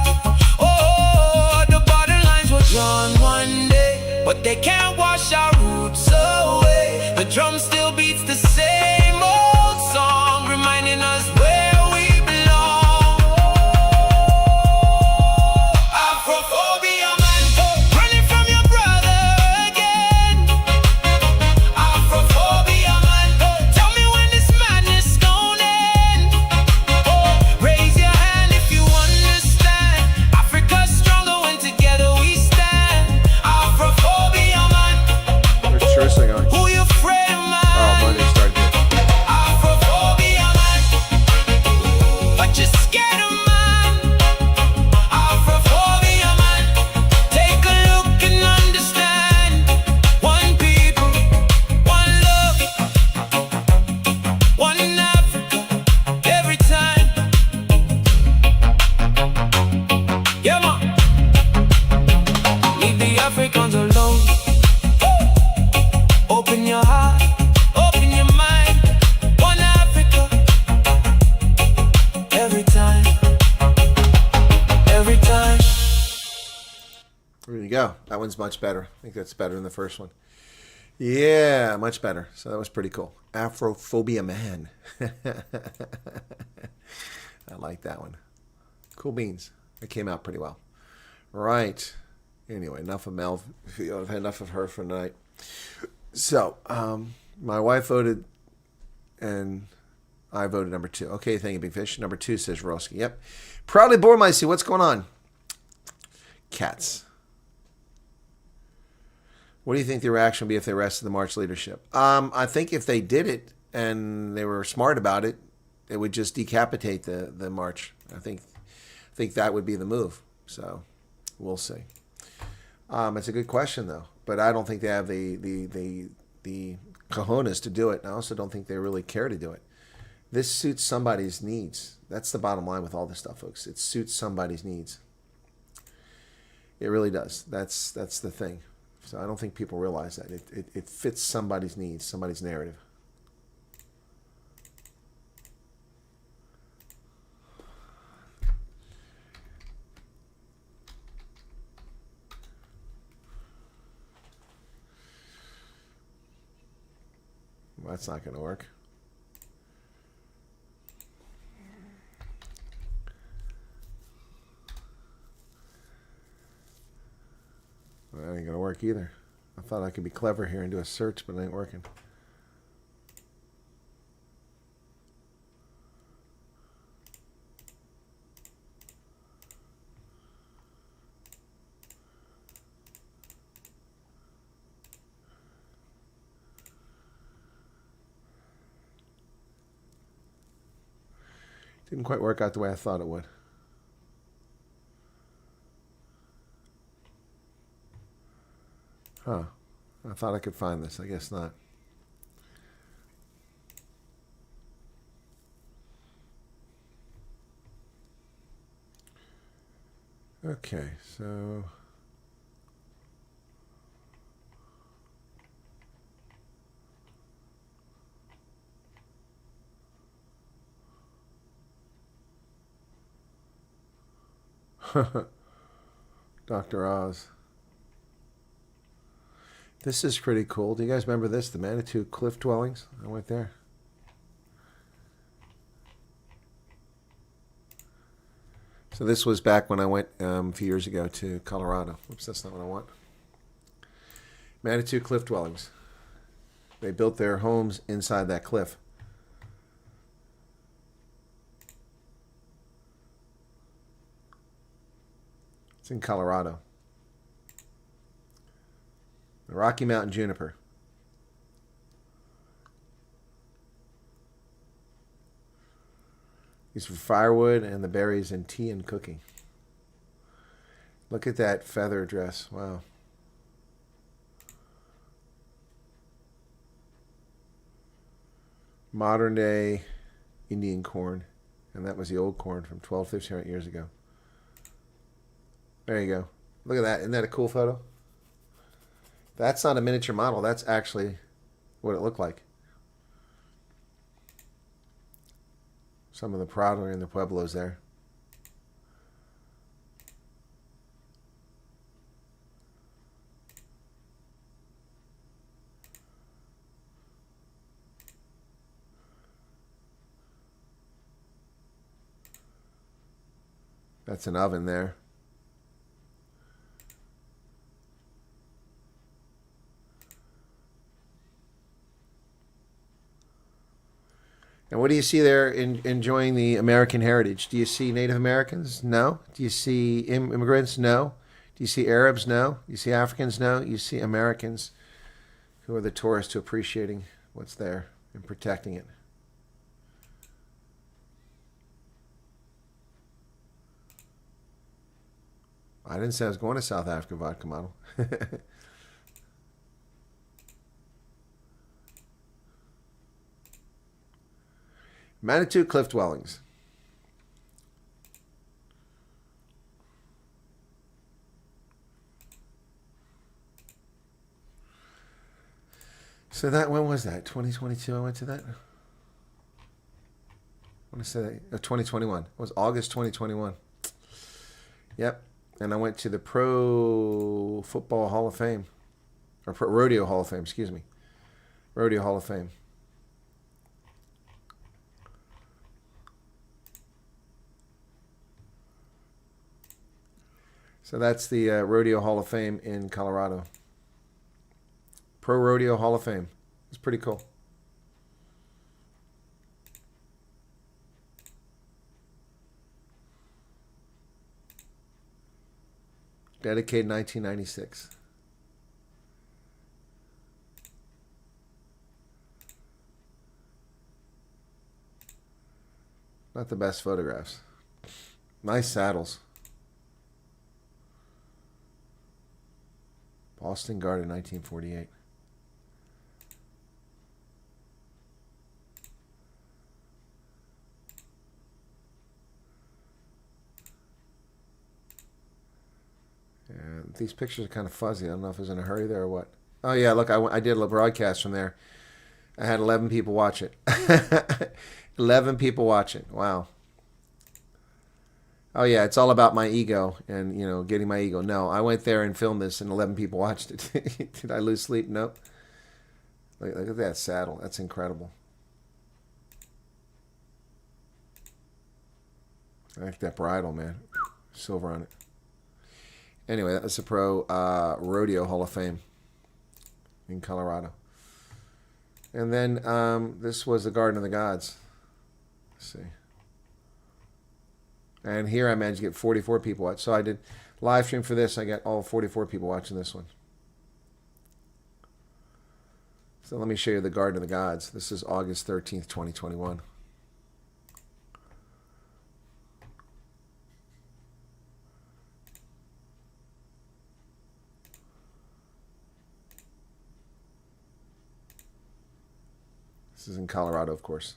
Oh, the borderlines were drawn one day, but they can't wash our roots away. The drum still beats the same old song, reminding us where we belong. Afrophobia, man, running from your brother again. Afrophobia, man, tell me when this madness gonna end. Oh, raise your hand if you understand. Africa's stronger when together we stand. Afrophobia, man, There's Tristan going. who you afraid of, man? Oh, Monday started. Afrophobia, man, but you're scared of man. Afrophobia, man, take a look and understand. One people, one love, one Africa, every time. Yeah, man, leave the Africans alone. Open your heart, open your mind. One Africa, every time, every time. There you go. That one's much better. I think that's better than the first one. Yeah, much better. So that was pretty cool. Afrophobia man. I like that one. Cool beans. It came out pretty well. Right. Anyway, enough of Mel. I've had enough of her for tonight. So, my wife voted, and I voted number 2. Okay, thank you, Big Fish. Number 2 says Roski. Yep. Proudly Bormicey, what's going on? Cats. What do you think the reaction would be if they arrested the march leadership? I think if they did it and they were smart about it, it would just decapitate the march. I think that would be the move. So, we'll see. It's a good question, though. But I don't think they have the cojones to do it. And I also don't think they really care to do it. This suits somebody's needs. That's the bottom line with all this stuff, folks. It suits somebody's needs. It really does. That's the thing. So I don't think people realize that. It fits somebody's needs, somebody's narrative. Well, that's not going to work. Well, that ain't going to work either. I thought I could be clever here and do a search, but it ain't working. Didn't quite work out the way I thought it would. Huh. I thought I could find this. I guess not. Okay, so... Dr. Oz. This is pretty cool. Do you guys remember this? The Manitou Cliff Dwellings? I went there. So this was back when I went a few years ago to Colorado. Oops, that's not what I want. Manitou Cliff Dwellings. They built their homes inside that cliff. It's in Colorado. The Rocky Mountain juniper. Used for firewood and the berries in tea and cooking. Look at that feather dress. Wow. Modern day Indian corn. And that was the old corn from 12, 1,500 years ago. There you go. Look at that. Isn't that a cool photo? That's not a miniature model. That's actually what it looked like. Some of the Prado and the Pueblos there. That's an oven there. And what do you see there enjoying the American heritage? Do you see Native Americans? No. Do you see immigrants? No. Do you see Arabs? No. Do you see Africans? No. You see Americans who are the tourists to appreciating what's there and protecting it. I didn't say I was going to South Africa, vodka model. Manitou cliff dwellings. So that, when was that? 2022 I went to that? I want to say 2021. It was August 2021. Yep. And I went to the Pro Football Hall of Fame. Or Pro Rodeo Hall of Fame, excuse me. Rodeo Hall of Fame. So that's the Rodeo Hall of Fame in Colorado. Pro Rodeo Hall of Fame. It's pretty cool. Dedicated 1996. Not the best photographs. Nice saddles. Boston Garden, 1948. And these pictures are kind of fuzzy. I don't know if I was in a hurry there or what. Oh, yeah, look, I did a broadcast from there. I had 11 people watch it. 11 people watch it. Wow. Oh, yeah, it's all about my ego and, you know, getting my ego. No, I went there and filmed this and 11 people watched it. Did I lose sleep? Nope. Look at that saddle. That's incredible. I like that bridle, man. Silver on it. Anyway, that was the Pro Rodeo Hall of Fame in Colorado. And then this was the Garden of the Gods. Let's see. And here I managed to get 44 people watch. So I did live stream for this. I got all 44 people watching this one. So let me show you the Garden of the Gods. This is August 13th, 2021. This is in Colorado, of course.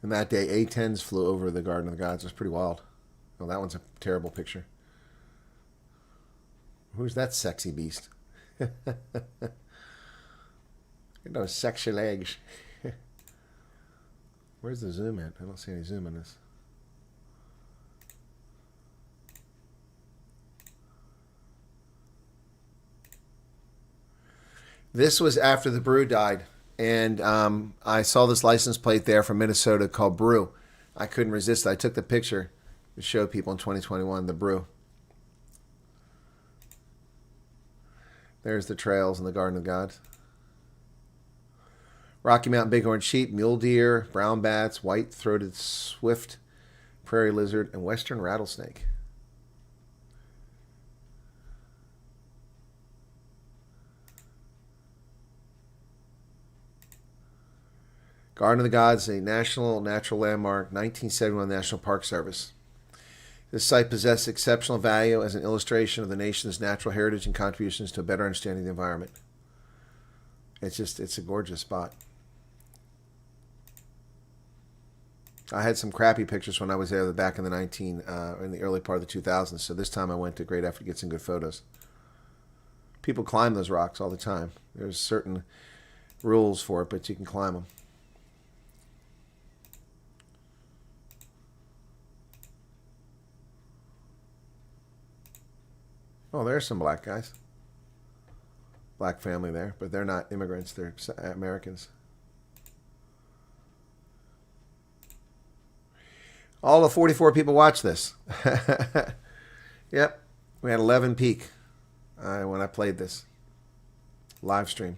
And that day, A-10s flew over the Garden of the Gods. It was pretty wild. Oh, that one's a terrible picture. Who's that sexy beast? Look at those sexy legs. Where's the zoom at? I don't see any zoom in this. This was after the brew died. And I saw this license plate there from Minnesota called Brew. I couldn't resist it. I took the picture to show people in 2021, the Brew. There's the trails in the Garden of God. Rocky Mountain bighorn sheep, mule deer, brown bats, white-throated swift, prairie lizard, and western rattlesnake. Garden of the Gods, a national natural landmark, 1971 National Park Service. This site possesses exceptional value as an illustration of the nation's natural heritage and contributions to a better understanding of the environment. It's a gorgeous spot. I had some crappy pictures when I was there back in the in the early part of the 2000s. So this time I went to great effort to get some good photos. People climb those rocks all the time. There's certain rules for it, but you can climb them. Oh, there's some black guys. Black family there, but they're not immigrants. They're Americans. All the 44 people watch this. Yep. We had 11 peak when I played this. Live stream.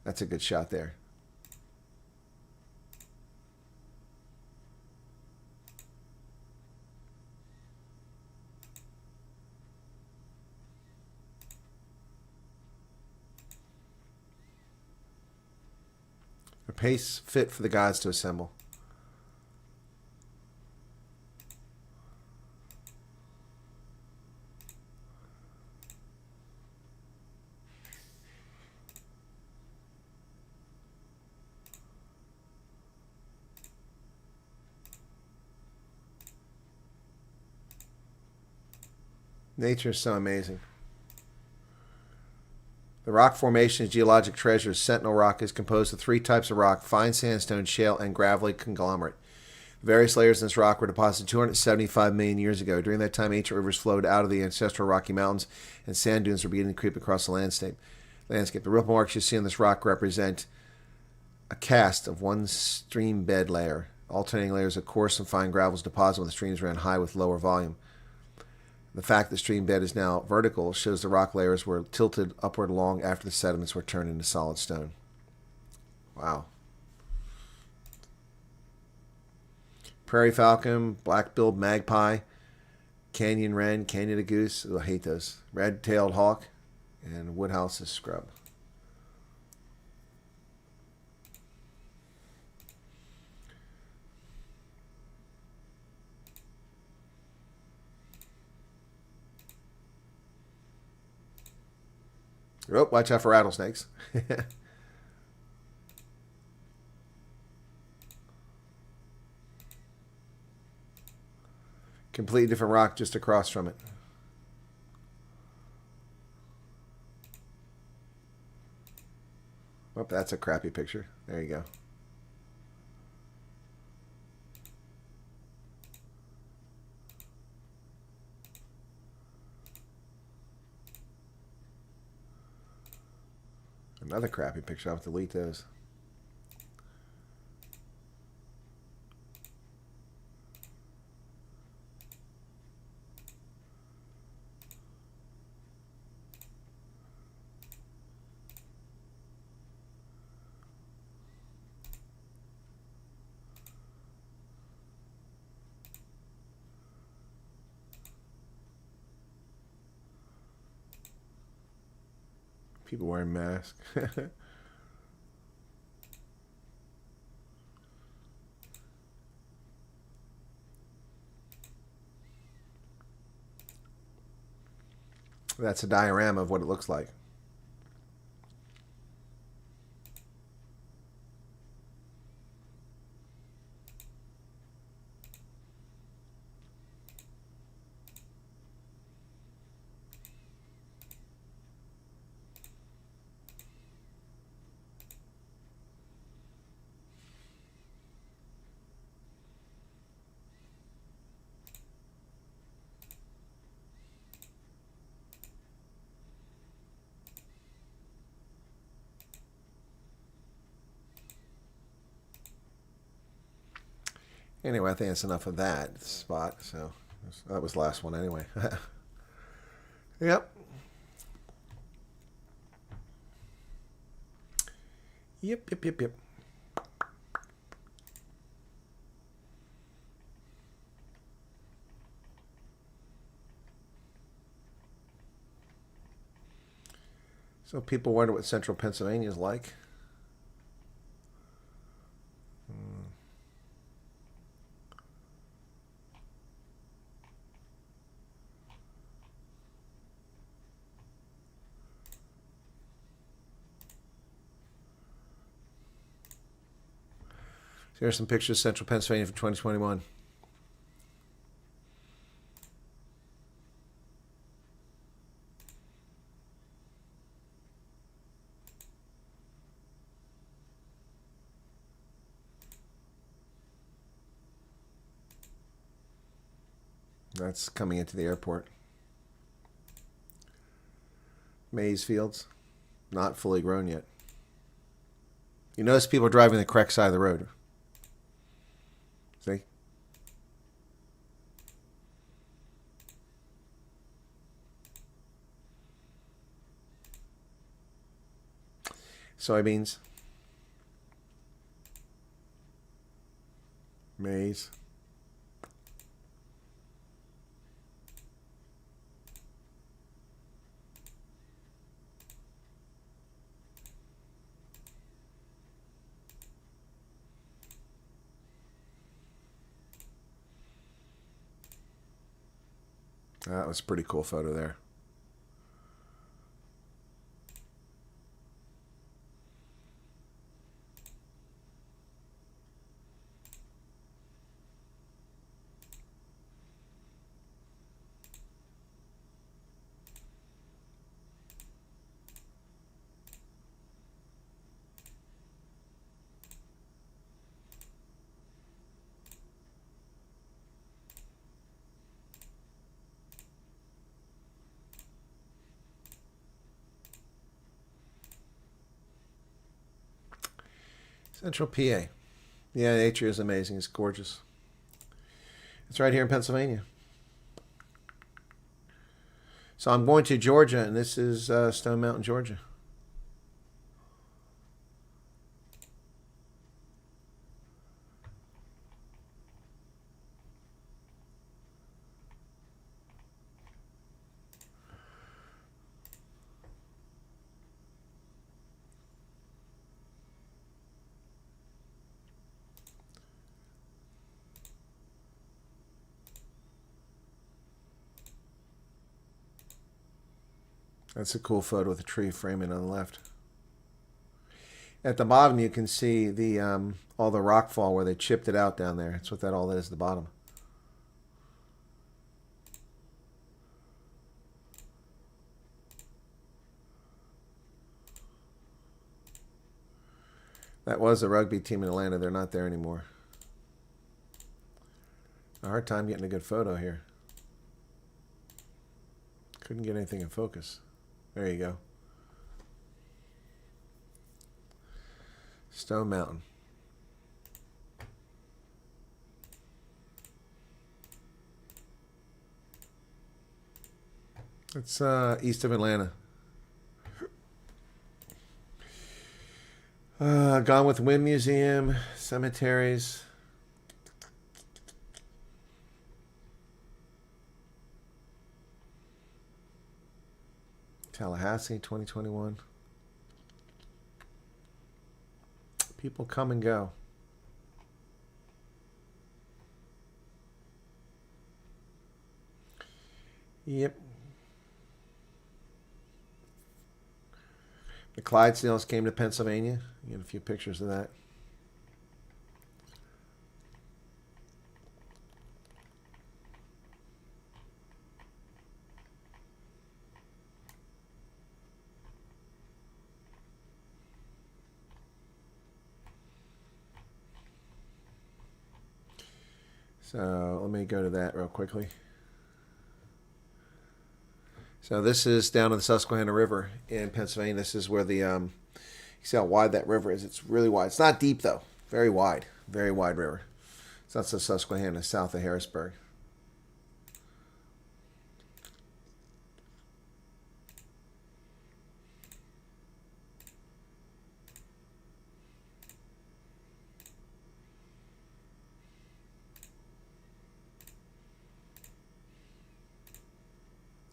That's a good shot there. A pace fit for the gods to assemble. Nature is so amazing. The rock formation is geologic treasures. Sentinel rock is composed of 3 types of rock: fine sandstone, shale, and gravelly conglomerate. Various layers in this rock were deposited 275 million years ago. During that time, ancient rivers flowed out of the ancestral Rocky Mountains, and sand dunes were beginning to creep across the landscape. The ripple marks you see on this rock represent a cast of one stream bed layer. Alternating layers of coarse and fine gravels deposited when the streams ran high with lower volume. The fact the stream bed is now vertical shows the rock layers were tilted upward long after the sediments were turned into solid stone. Wow. Prairie falcon, black-billed magpie, canyon wren, Canada goose. I hate those. Red-tailed hawk, and Woodhouse's scrub. Oh, watch out for rattlesnakes. Completely different rock just across from it. Oh, that's a crappy picture. There you go. Another crappy picture. I'll have to delete those. People wearing masks. That's a diorama of what it looks like. Anyway, I think that's enough of that spot. So that was the last one anyway. Yep. Yep. So people wonder what central Pennsylvania is like. Here's some pictures of Central Pennsylvania from 2021. That's coming into the airport. Maize fields, not fully grown yet. You notice people are driving the correct side of the road. See? Soybeans. Maize. That was a pretty cool photo there. Central PA. Yeah, nature is amazing. It's gorgeous. It's right here in Pennsylvania. So I'm going to Georgia, and this is Stone Mountain, Georgia. That's a cool photo with a tree framing on the left. At the bottom, you can see the all the rock fall where they chipped it out down there. That's what that all is at the bottom. That was a rugby team in Atlanta. They're not there anymore. A hard time getting a good photo here. Couldn't get anything in focus. There you go. Stone Mountain. It's east of Atlanta. Gone with the Wind Museum, cemeteries. Tallahassee, 2021. People come and go. Yep. The Clydesdales came to Pennsylvania. You get a few pictures of that. So let me go to that real quickly. So this is down in the Susquehanna River in Pennsylvania. This is where the, you see how wide that river is. It's really wide. It's not deep though. Very wide river. So that's the Susquehanna south of Harrisburg.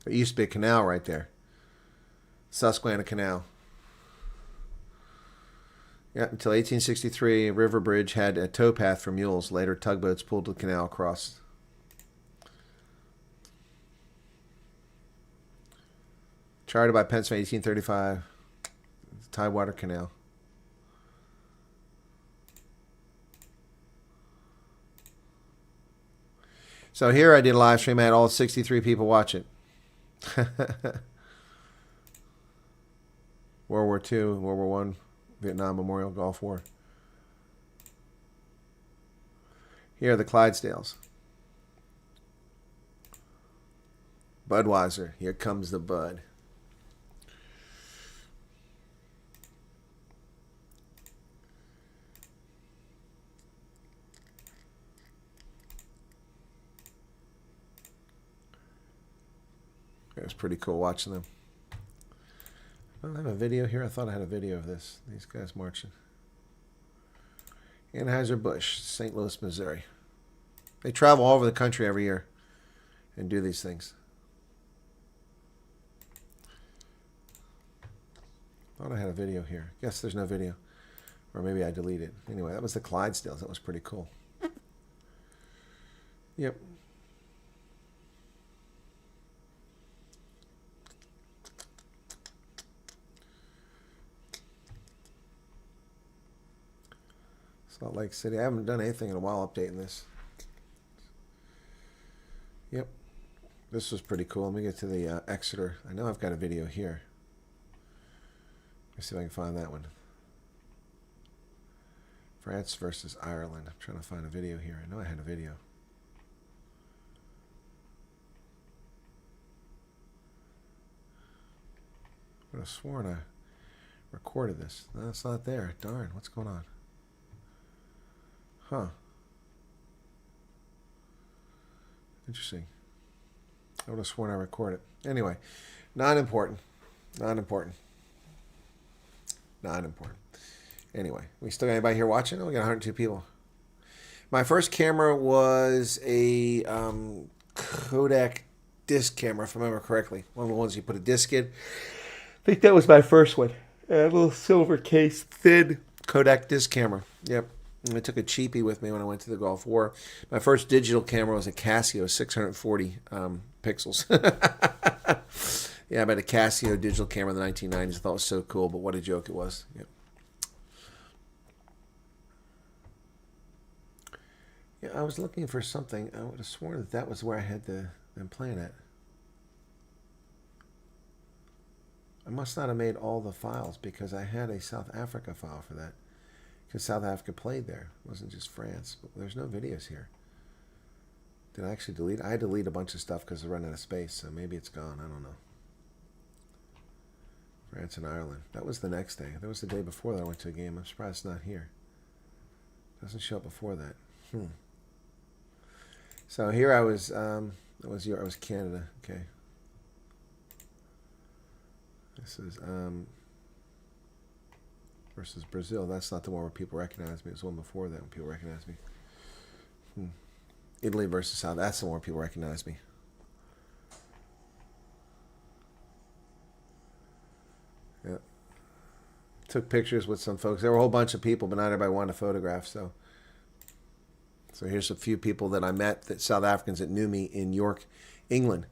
There used to be a canal right there. Susquehanna Canal. Yeah, until 1863, a river bridge had a towpath for mules. Later, tugboats pulled the canal across. Charted by Pennsylvania, 1835. Tidewater Canal. So here I did a live stream. I had all 63 people watch it. World War II, World War I, Vietnam Memorial, Gulf War. Here are the Clydesdales. Budweiser. Here comes the Bud. It was pretty cool watching them. I don't have a video here. I thought I had a video of this. These guys marching. Anheuser-Busch, St. Louis, Missouri. They travel all over the country every year and do these things. Thought I had a video here. Guess there's no video. Or maybe I deleted it. Anyway, that was the Clydesdales. That was pretty cool. Yep. Salt Lake City. I haven't done anything in a while updating this. Yep. This was pretty cool. Let me get to the Exeter. I know I've got a video here. Let's see if I can find that one. France versus Ireland. I'm trying to find a video here. I know I had a video. I would have sworn I recorded this. No, it's not there. Darn, what's going on? Huh. Interesting. I would have sworn I recorded. Anyway, not important. Not important. Not important. Anyway, we still got anybody here watching? Oh, we got 102 people. My first camera was a Kodak disc camera, if I remember correctly. One of the ones you put a disc in. I think that was my first one. A little silver case, thin Kodak disc camera. Yep. And I took a cheapie with me when I went to the Gulf War. My first digital camera was a Casio, 640 pixels. Yeah, I had a Casio digital camera in the 1990s. I thought it was so cool, but what a joke it was. Yep. Yeah, I was looking for something. I would have sworn that that was where I had them playing at. I must not have made all the files because I had a South Africa file for that. Because South Africa played there. It wasn't just France. But there's no videos here. Did I actually delete? I delete a bunch of stuff because I run out of space. So maybe it's gone. I don't know. France and Ireland. That was the next day. That was the day before that I went to a game. I'm surprised it's not here. Doesn't show up before that. So here I was. I was Canada. Okay. This is versus Brazil. That's not the one where people recognize me. It was the one before that when people recognize me. Italy versus South. That's the one where people recognize me. Yeah. Took pictures with some folks. There were a whole bunch of people, but not everybody wanted a photograph. So here's a few people that I met, that South Africans that knew me in York, England,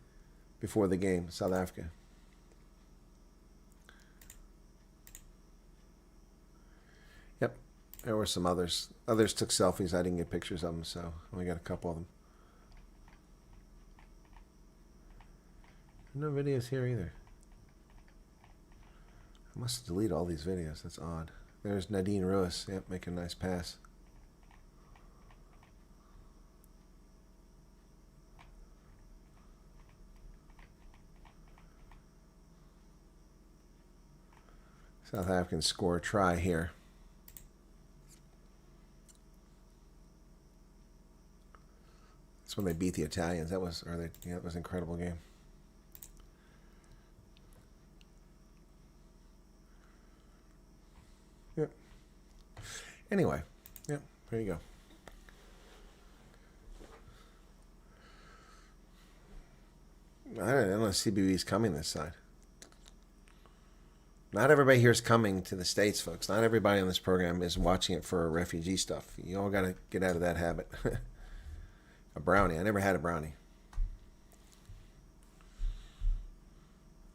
before the game, South Africa. Yep, there were some others. Others took selfies. I didn't get pictures of them, so I only got a couple of them. No videos here either. I must delete all these videos. That's odd. There's Nadine Ruiz. Yep, making a nice pass. South Africans score a try here. That's when they beat the Italians. That was, yeah, it was an incredible game. Yep. Anyway, yep, there you go. I don't know if CBB's coming this side. Not everybody here is coming to the States, folks. Not everybody on this program is watching it for refugee stuff. You all got to get out of that habit. A brownie. I never had a brownie.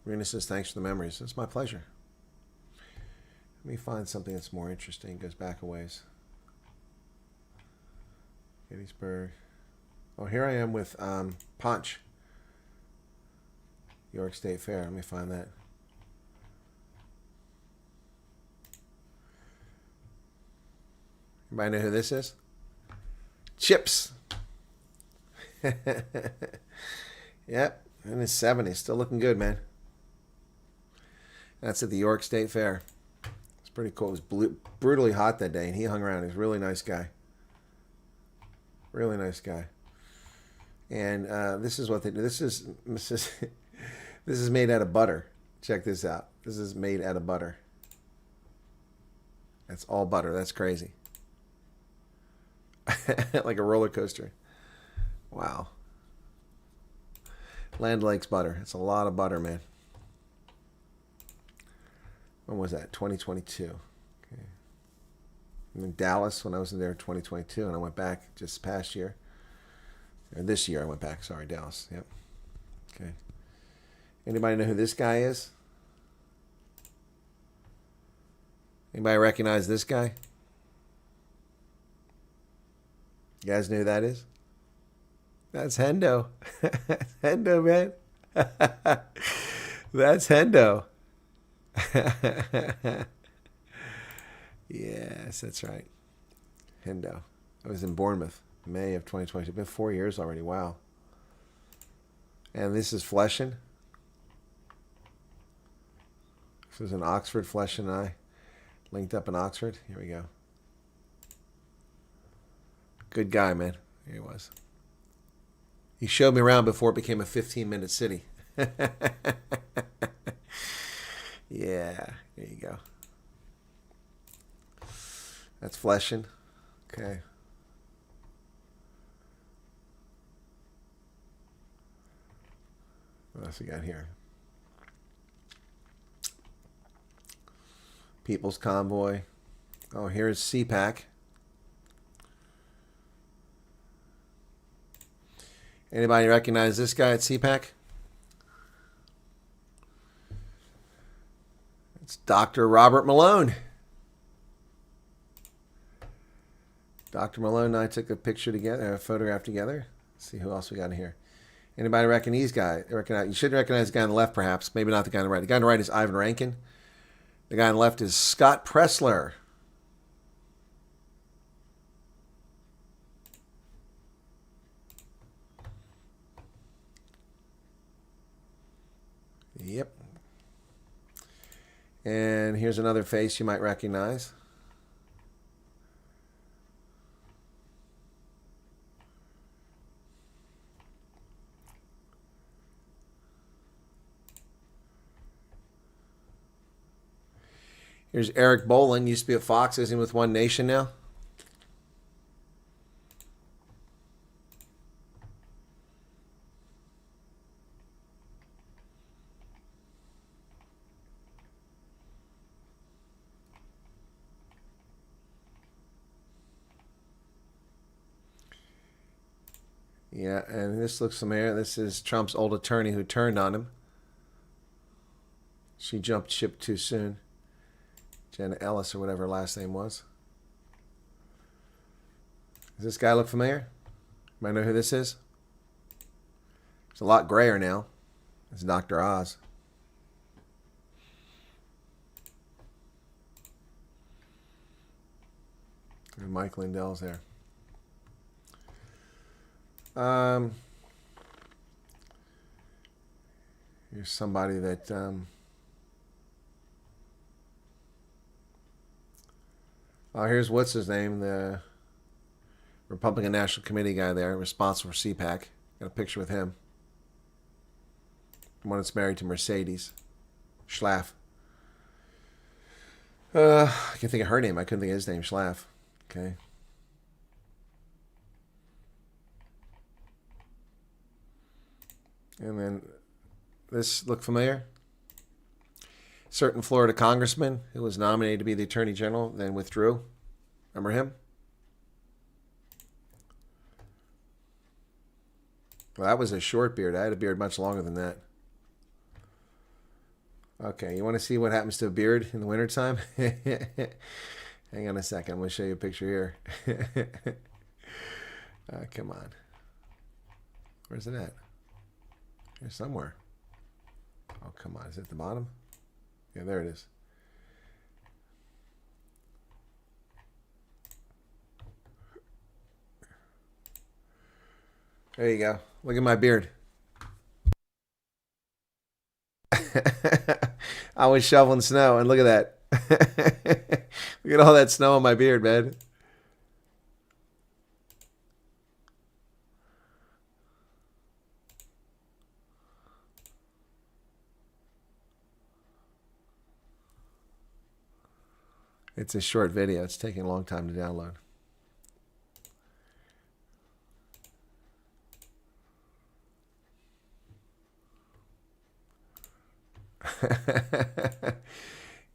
Rena says, thanks for the memories. It's my pleasure. Let me find something that's more interesting. Goes back a ways. Gettysburg. Oh, here I am with Punch. York State Fair. Let me find that. Anybody know who this is? Chips. Yep, in his 70s. Still looking good, man. That's at the York State Fair. It's pretty cool. It was brutally hot that day, and he hung around. He's a really nice guy. Really nice guy. And this is what they do. This is this is made out of butter. Check this out. This is made out of butter. That's all butter. That's crazy. Like a roller coaster. Wow. Land Lakes butter. It's a lot of butter, man. When was that? 2022. Okay. I'm in Dallas when I was in there in 2022, and I went back just past year. Or this year I went back. Sorry, Dallas. Yep. Okay. Anybody know who this guy is? Anybody recognize this guy? You guys know who that is? That's Hendo. Hendo, man. That's Hendo. Yes, that's right. Hendo. I was in Bournemouth, May of 2020. It's been 4 years already. Wow. And this is Fleshin. This is in Oxford, Fleshin and I. Linked up in Oxford. Here we go. Good guy, man. Here he was. He showed me around before it became a 15-minute city. Yeah, there you go. That's Fleshin. Okay. What else we got here? People's Convoy. Oh, here's CPAC. Anybody recognize this guy at CPAC? It's Dr. Robert Malone. Dr. Malone and I took a picture together, a photograph together. Let's see who else we got in here. Anybody reckon these guys? You should recognize the guy on the left, perhaps. Maybe not the guy on the right. The guy on the right is Ivan Rankin. The guy on the left is Scott Pressler. Yep. And here's another face you might recognize. Here's Eric Bolin. Used to be at Fox. Is he with One Nation now? Yeah, and this looks familiar. This is Trump's old attorney who turned on him. She jumped ship too soon. Jenna Ellis, or whatever her last name was. Does this guy look familiar? Might know who this is? It's a lot grayer now. It's Dr. Oz. And Mike Lindell's there. Here's somebody that here's what's his name, the Republican National Committee guy there, responsible for CPAC. Got a picture with him. The one that's married to Mercedes Schlaff. I can think of her name. I couldn't think of his name. Schlaff. Okay. And then this look familiar? Certain Florida congressman who was nominated to be the attorney general, then withdrew. Remember him? Well, that was a short beard. I had a beard much longer than that. Okay, you want to see what happens to a beard in the wintertime? Hang on a second. I'm going to show you a picture here. Come on. Where's it at? Here somewhere. Oh, come on. Is it at the bottom? Yeah, there it is. There you go. Look at my beard. I was shoveling snow, and look at that. Look at all that snow on my beard, man. It's a short video. It's taking a long time to download.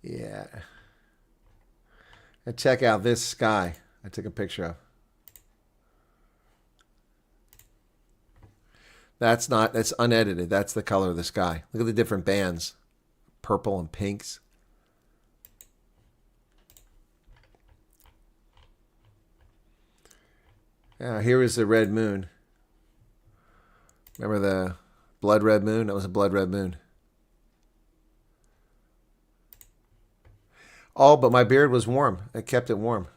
Yeah. And check out this sky I took a picture of. That's unedited. That's the color of the sky. Look at the different bands. Purple and pinks. Now, here is the red moon. Remember the blood red moon? That was a blood red moon. Oh, but my beard was warm. I kept it warm.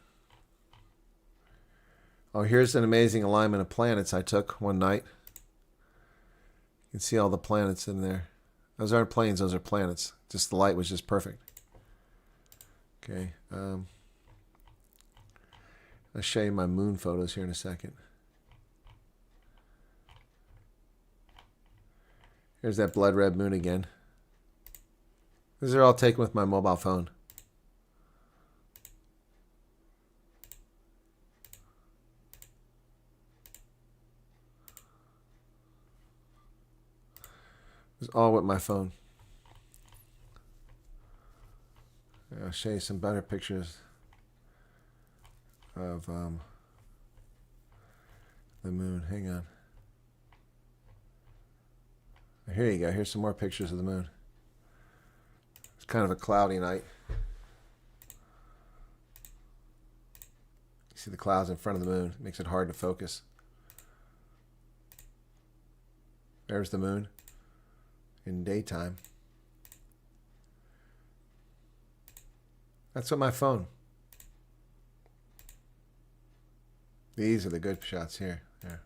Oh, here's an amazing alignment of planets I took one night. You can see all the planets in there. Those aren't planes, those are planets. Just the light was just perfect. Okay. I'll show you my moon photos here in a second. Here's that blood red moon again. These are all taken with my mobile phone. It's all with my phone. I'll show you some better pictures of the moon. Hang on. Here you go. Here's some more pictures of the moon. It's kind of a cloudy night. You see the clouds in front of the moon. It makes it hard to focus. There's the moon in daytime. That's what my phone. These are the good shots here. Yeah.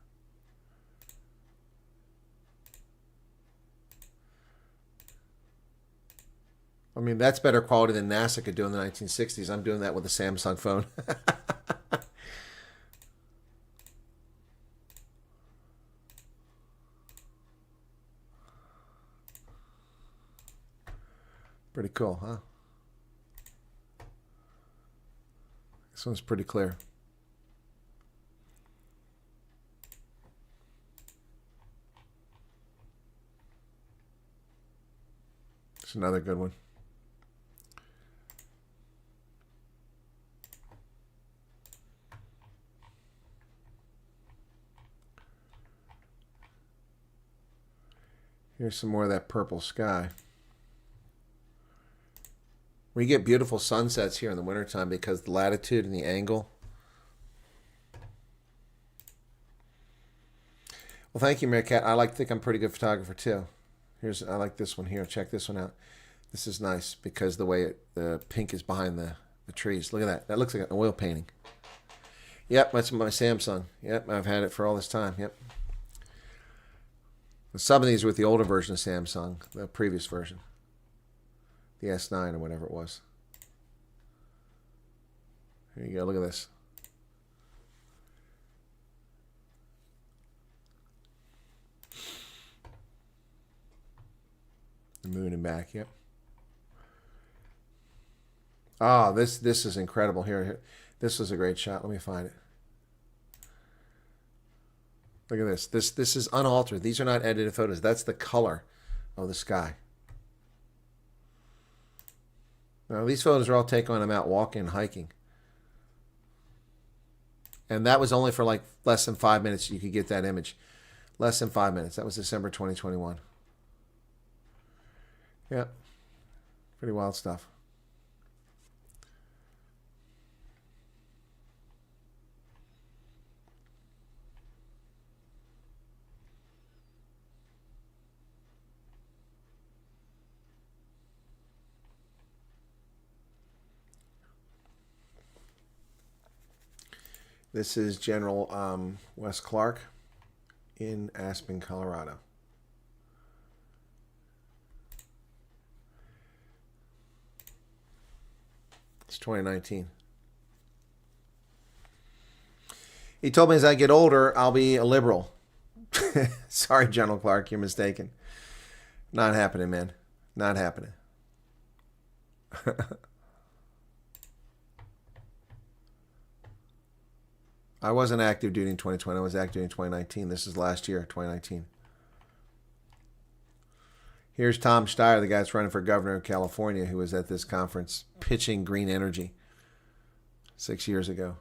I mean, that's better quality than NASA could do in the 1960s. I'm doing that with a Samsung phone. Pretty cool, huh? This one's pretty clear. It's another good one. Here's some more of that purple sky. We get beautiful sunsets here in the wintertime because the latitude and the angle. Well, thank you, Meerkat. I like to think I'm a pretty good photographer too. I like this one here. Check this one out. This is nice because the way the pink is behind the trees. Look at that. That looks like an oil painting. Yep, that's my Samsung. Yep, I've had it for all this time. Yep. Some of these are with the older version of Samsung, the previous version. The S9 or whatever it was. Here you go. Look at this. The moon and back. Yep. Ah, this is incredible. Here. This was a great shot. Let me find it. Look at this. This is unaltered. These are not edited photos. That's the color of the sky. Now, these photos are all taken when I'm out walking and hiking. And that was only for like less than 5 minutes you could get that image. Less than 5 minutes. That was December 2021. Yeah. Pretty wild stuff. This is General Wes Clark in Aspen, Colorado. It's 2019. He told me as I get older, I'll be a liberal. Sorry, General Clark, you're mistaken. Not happening, man. Not happening. I wasn't active duty in 2020. I was active in 2019. This is last year, 2019. Here's Tom Steyer, the guy that's running for governor of California, who was at this conference pitching green energy 6 years ago.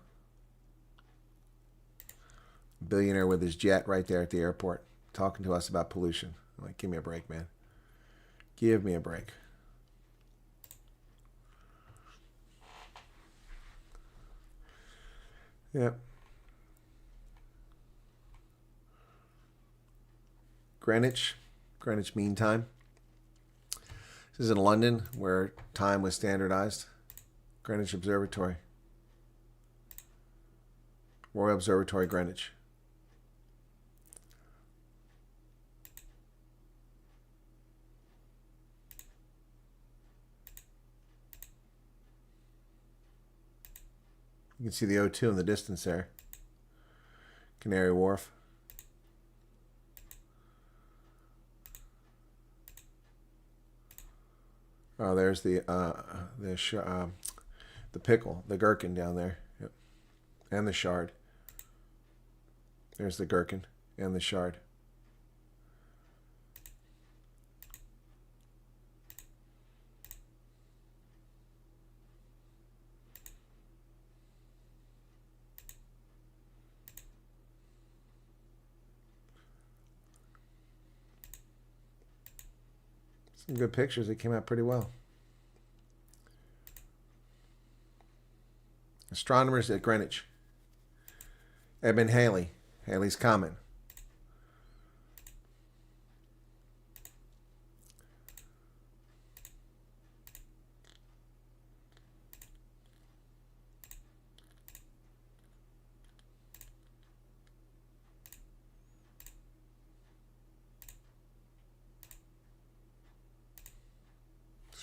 Billionaire with his jet right there at the airport, talking to us about pollution. I'm like, give me a break, man. Give me a break. Yep. Greenwich Mean Time. This is in London, where time was standardized. Greenwich Observatory. Royal Observatory, Greenwich. You can see the O2 in the distance there. Canary Wharf. Oh, there's the pickle, the gherkin down there. Yep. And the shard. There's the gherkin and the shard. Some good pictures. It came out pretty well. Astronomers at Greenwich. Edmund Halley. Halley's Comet.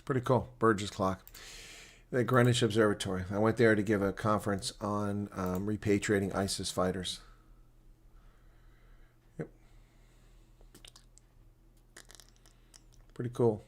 Pretty cool. Burgess clock. The Greenwich Observatory. I went there to give a conference on repatriating ISIS fighters. Yep. Pretty cool.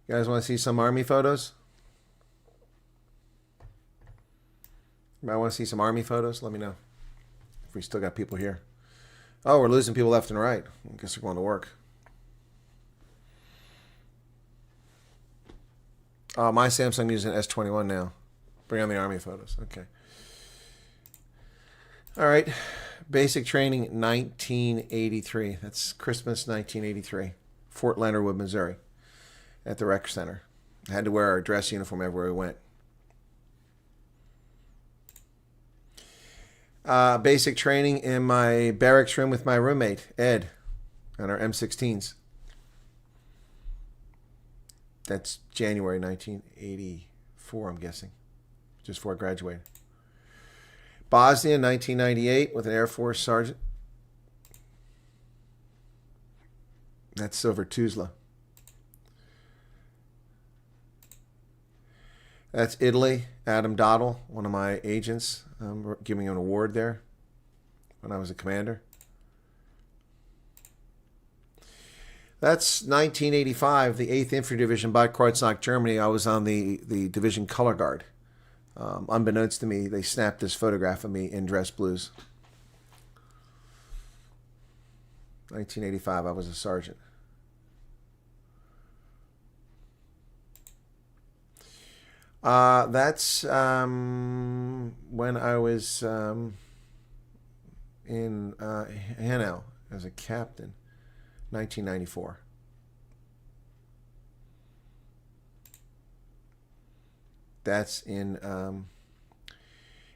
You guys want to see some army photos? You might want to see some army photos? Let me know. If we still got people here. Oh, we're losing people left and right. I guess they're going to work. Oh, my Samsung using S21 now. Bring on the army photos. Okay. All right. Basic training 1983. That's Christmas 1983. Fort Leonard Wood, Missouri. At the rec center. I had to wear our dress uniform everywhere we went. Basic training in my barracks room with my roommate, Ed, on our M16s. That's January 1984, I'm guessing. Just before I graduated. Bosnia, 1998, with an Air Force sergeant. That's over Tuzla. That's Italy. Adam Dottle, one of my agents, giving an award there when I was a commander. That's 1985, the 8th Infantry Division by Kreuznach, Germany. I was on the division color guard. Unbeknownst to me, they snapped this photograph of me in dress blues. 1985, I was a sergeant. That's when I was in Hanau, as a captain, 1994. That's in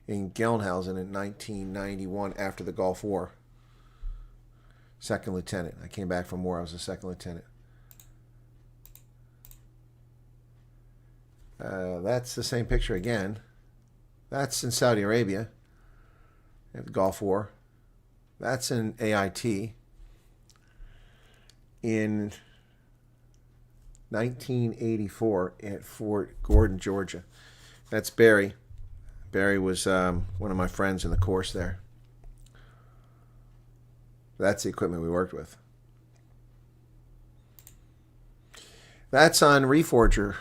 Gelnhausen in 1991 after the Gulf War. Second lieutenant. I came back from war. I was a second lieutenant. That's the same picture again. That's in Saudi Arabia. The Gulf War. That's in AIT. In 1984 at Fort Gordon, Georgia. That's Barry. Barry was one of my friends in the course there. That's the equipment we worked with. That's on Reforger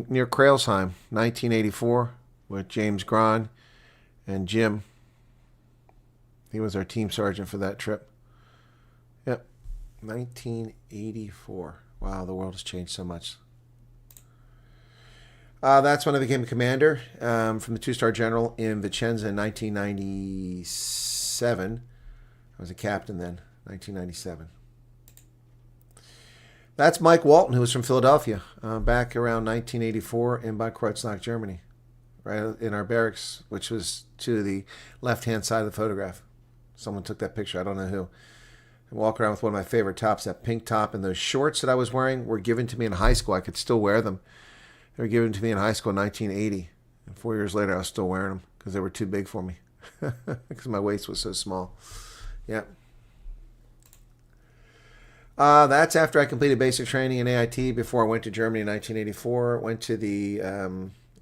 near Crailsheim, 1984, with James Gran and Jim. He was our team sergeant for that trip. Yep, 1984. Wow, the world has changed so much. That's when I became a commander from the 2-star general in Vicenza in 1997. I was a captain then, 1997. That's Mike Walton, who was from Philadelphia, back around 1984 in Bad Kreuznach, Germany, right in our barracks, which was to the left-hand side of the photograph. Someone took that picture. I don't know who. I walk around with one of my favorite tops, that pink top, and those shorts that I was wearing were given to me in high school. I could still wear them. They were given to me in high school in 1980. And 4 years later, I was still wearing them because they were too big for me because my waist was so small. Yep. That's after I completed basic training in AIT before I went to Germany in 1984. Went to the, I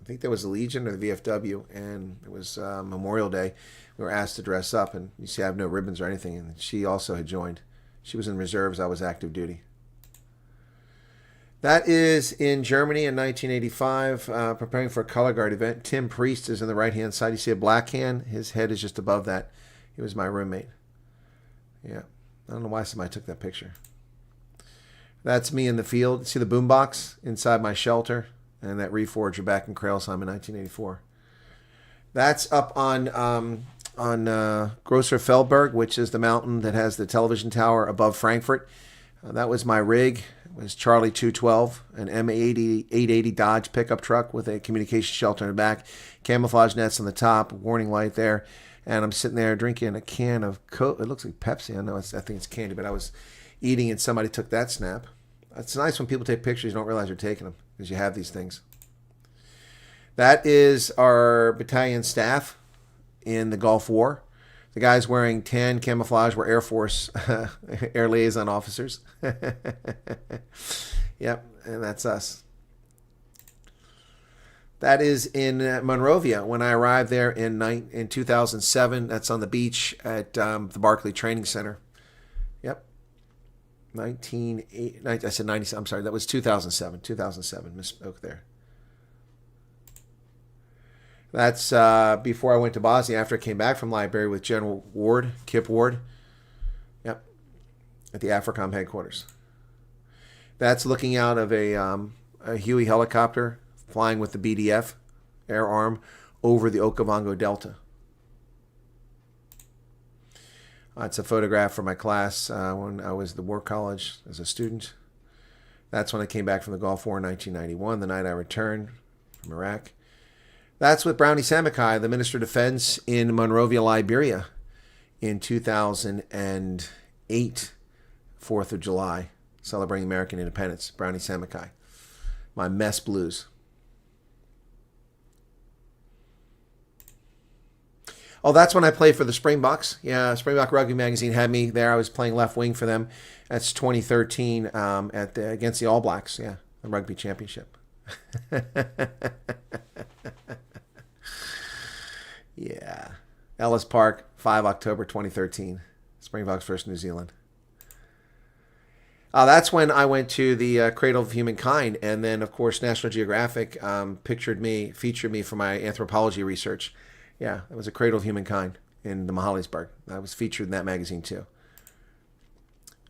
think there was the Legion or the VFW, and it was Memorial Day. We were asked to dress up, and you see I have no ribbons or anything, and she also had joined. She was in reserves. I was active duty. That is in Germany in 1985, preparing for a color guard event. Tim Priest is in the right-hand side. You see a black hand? His head is just above that. He was my roommate. Yeah. I don't know why somebody took that picture. That's me in the field. See the boombox inside my shelter? And that Reforger back in Crailsheim in 1984. That's up on Grosser Feldberg, which is the mountain that has the television tower above Frankfurt. That was my rig. It was Charlie 212, an M80 880 Dodge pickup truck with a communication shelter in the back, camouflage nets on the top, warning light there, and I'm sitting there drinking a can of Coke. It looks like Pepsi. I think it's candy, but I was eating and somebody took that snap. It's nice when people take pictures, you don't realize you're taking them because you have these things. That is our battalion staff in the Gulf War. The guys wearing tan camouflage were Air Force air liaison officers. Yep, and that's us. That is in Monrovia. When I arrived there in 2007, that's on the beach at the Barclay Training Center. Yep. I said 90. I'm sorry, that was 2007. 2007, misspoke there. That's before I went to Bosnia, after I came back from Liberia with General Ward, Kip Ward. Yep, at the AFRICOM headquarters. That's looking out of a Huey helicopter flying with the BDF air arm over the Okavango Delta. It's a photograph from my class when I was at the War College as a student. That's when I came back from the Gulf War in 1991, the night I returned from Iraq. That's with Brownie Samakai, the Minister of Defense in Monrovia, Liberia, in 2008, 4th of July, celebrating American independence. Brownie Samakai. My mess blues. Oh, that's when I played for the Springboks. Yeah, Springbok Rugby Magazine had me there. I was playing left wing for them. That's 2013 against the All Blacks. Yeah, the Rugby Championship. Yeah. Ellis Park, 5 October 2013. Springboks versus New Zealand. That's when I went to the Cradle of Humankind, and then, of course, National Geographic featured me for my anthropology research. Yeah, it was a Cradle of Humankind in the Mahalisburg. I was featured in that magazine, too.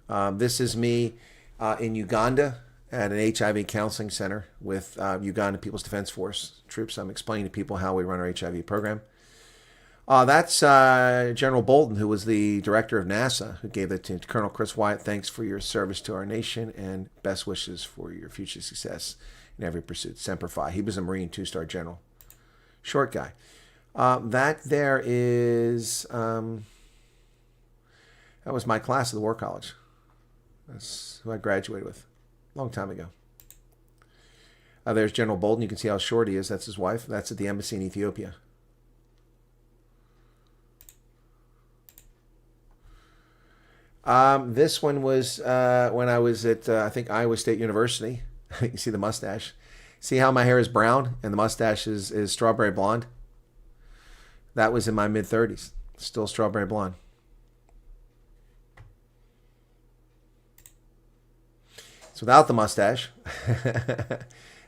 This is me in Uganda at an HIV counseling center with Uganda People's Defense Force troops. I'm explaining to people how we run our HIV program. That's General Bolton, who was the director of NASA, who gave it to Colonel Chris Wyatt. Thanks for your service to our nation and best wishes for your future success in every pursuit. Semper Fi. He was a Marine 2-star general. Short guy. That there is, that was my class at the War College. That's who I graduated with a long time ago. There's General Bolton. You can see how short he is. That's his wife. That's at the embassy in Ethiopia. This one was when I was at, I think, Iowa State University. You can see the mustache. See how my hair is brown and the mustache is strawberry blonde? That was in my mid-30s. Still strawberry blonde. It's without the mustache.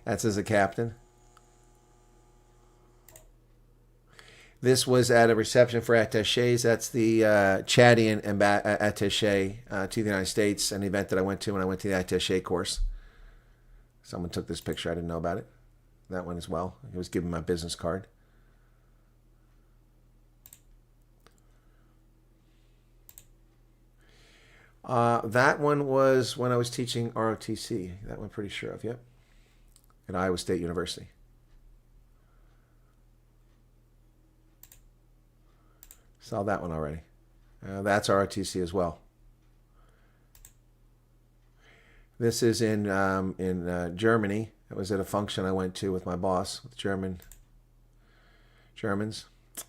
That's as a captain. This was at a reception for attachés. That's the Chadian attaché to the United States, an event that I went to when I went to the attaché course. Someone took this picture. I didn't know about it. That one as well. He was giving my business card. That one was when I was teaching ROTC. That one pretty sure of, yep. At Iowa State University. Saw that one already. That's ROTC as well. This is in Germany. It was at a function I went to with my boss, with Germans.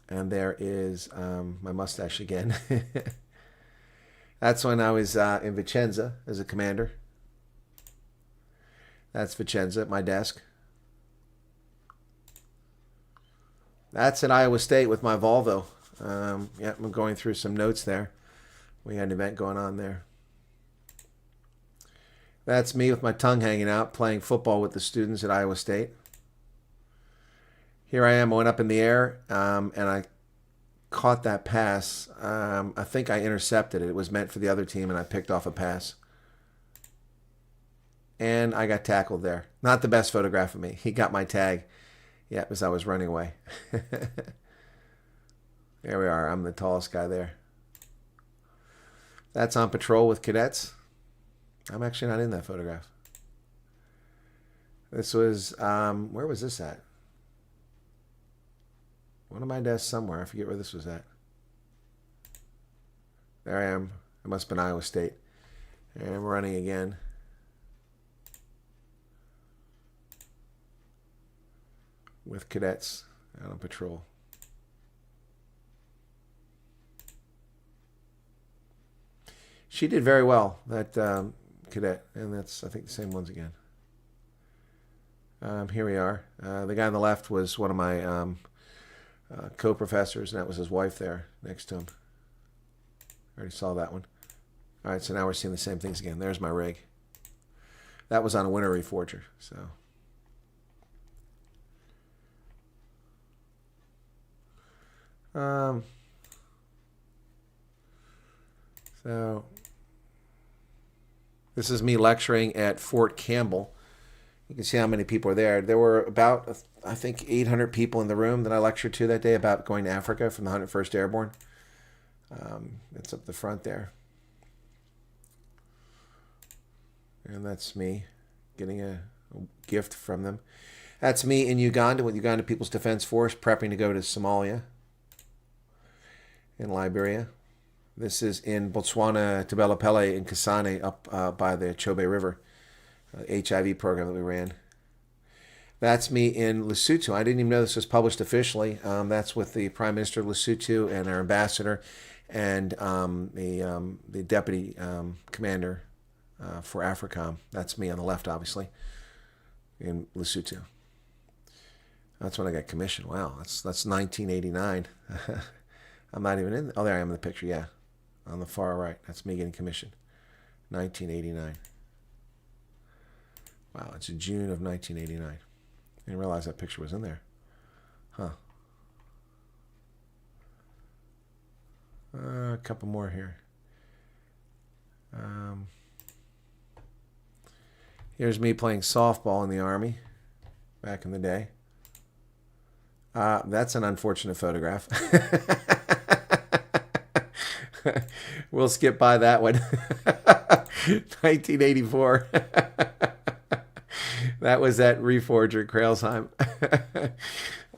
And there is my mustache again. That's when I was in Vicenza as a commander. That's Vicenza at my desk. That's at Iowa State with my Volvo. Yeah, I'm going through some notes there. We had an event going on there. That's me with my tongue hanging out, playing football with the students at Iowa State. Here I am, I went up in the air, and I caught that pass. I think I intercepted it. It was meant for the other team, and I picked off a pass. And I got tackled there. Not the best photograph of me. He got my tag. Yeah, as I was running away. There we are. I'm the tallest guy there. That's on patrol with cadets. I'm actually not in that photograph. This was, where was this at? One of my desks somewhere. I forget where this was at. There I am. It must have been Iowa State. And I'm running again. With cadets out on patrol. She did very well, that cadet, and that's, I think, the same ones again. Here we are. The guy on the left was one of my co-professors, and that was his wife there next to him. I already saw that one. All right, so now we're seeing the same things again. There's my rig. That was on a winter reforger, so. So this is me lecturing at Fort Campbell. You can see how many people are there. There were about, I think, 800 people in the room that I lectured to that day about going to Africa from the 101st Airborne. It's up the front there. And that's me getting a gift from them. That's me in Uganda with Uganda People's Defense Force prepping to go to Somalia and Liberia. This is in Botswana, Tabelapele, and Kasane up by the Chobe River, HIV program that we ran. That's me in Lesotho. I didn't even know this was published officially. That's with the Prime Minister of Lesotho and our ambassador and the deputy commander for AFRICOM. That's me on the left, obviously, in Lesotho. That's when I got commissioned. Wow, that's 1989. I'm not even in. Oh, there I am in the picture. Yeah, on the far right. That's me getting commissioned. 1989. Wow, it's June of 1989. I didn't realize that picture was in there. Huh. A couple more here. Here's me playing softball in the Army back in the day. That's an unfortunate photograph. We'll skip by that one. 1984. That was at Reforger, Crailsheim.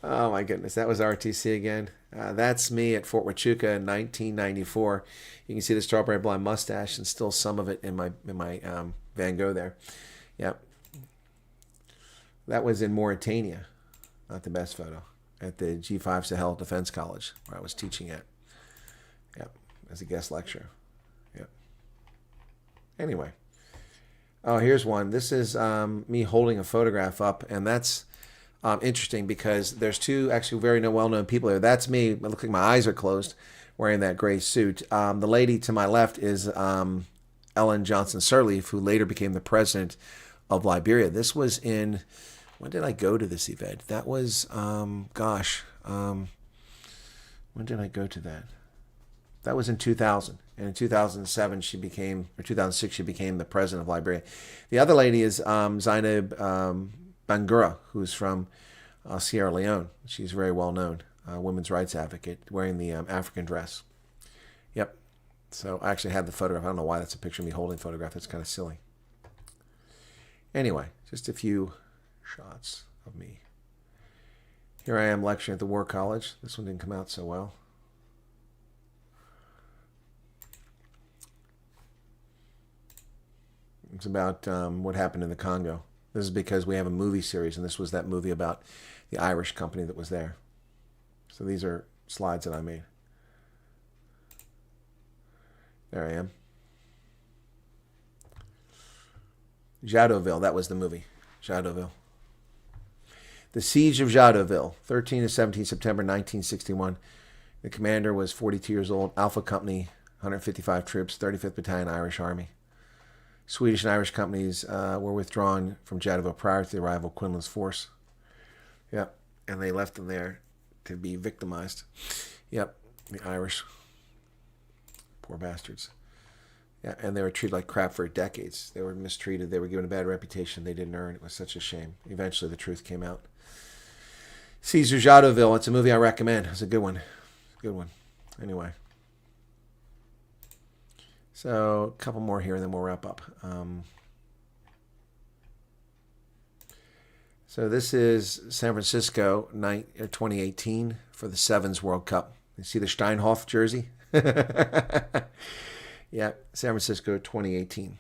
Oh my goodness, that was RTC again. That's me at Fort Huachuca in 1994. You can see the strawberry blonde mustache and still some of it in my Van Gogh there. Yep. That was in Mauritania. Not the best photo. At the G5 Sahel Defense College, where I was teaching at. Yep. As a guest lecturer. Yep. Anyway. Oh, here's one. This is me holding a photograph up, and that's interesting because there's two actually very well-known people here. That's me. It looks like my eyes are closed, wearing that gray suit. The lady to my left is Ellen Johnson Sirleaf, who later became the president of Liberia. This was in... When did I go to this event? That was, when did I go to that? That was in 2000. And in 2007, she became, or 2006, she became the president of Liberia. The other lady is Zainab Bangura, who's from Sierra Leone. She's very well known, women's rights advocate, wearing the African dress. Yep. So I actually had the photograph. I don't know why that's a picture of me holding a photograph. That's kind of silly. Anyway, just a few shots of me. Here I am lecturing at the War College. This one didn't come out so well. It's about what happened in the Congo. This is because we have a movie series, and this was that movie about the Irish company that was there. So these are slides that I made. There I am. Jadotville, that was the movie. Jadotville. The Siege of Jadotville, 13 to 17 September 1961. The commander was 42 years old, Alpha Company, 155 troops, 35th Battalion, Irish Army. Swedish and Irish companies were withdrawn from Jadotville prior to the arrival of Quinlan's force. Yep, and they left them there to be victimized. Yep, the Irish. Poor bastards. Yeah, and they were treated like crap for decades. They were mistreated. They were given a bad reputation they didn't earn. It was such a shame. Eventually, the truth came out. Caesar Jadotville. It's a movie I recommend. It's a good one. Good one. Anyway. So, a couple more here, and then we'll wrap up. So, this is San Francisco 2018 for the Sevens World Cup. You see the Steinhoff jersey? Yeah, San Francisco 2018.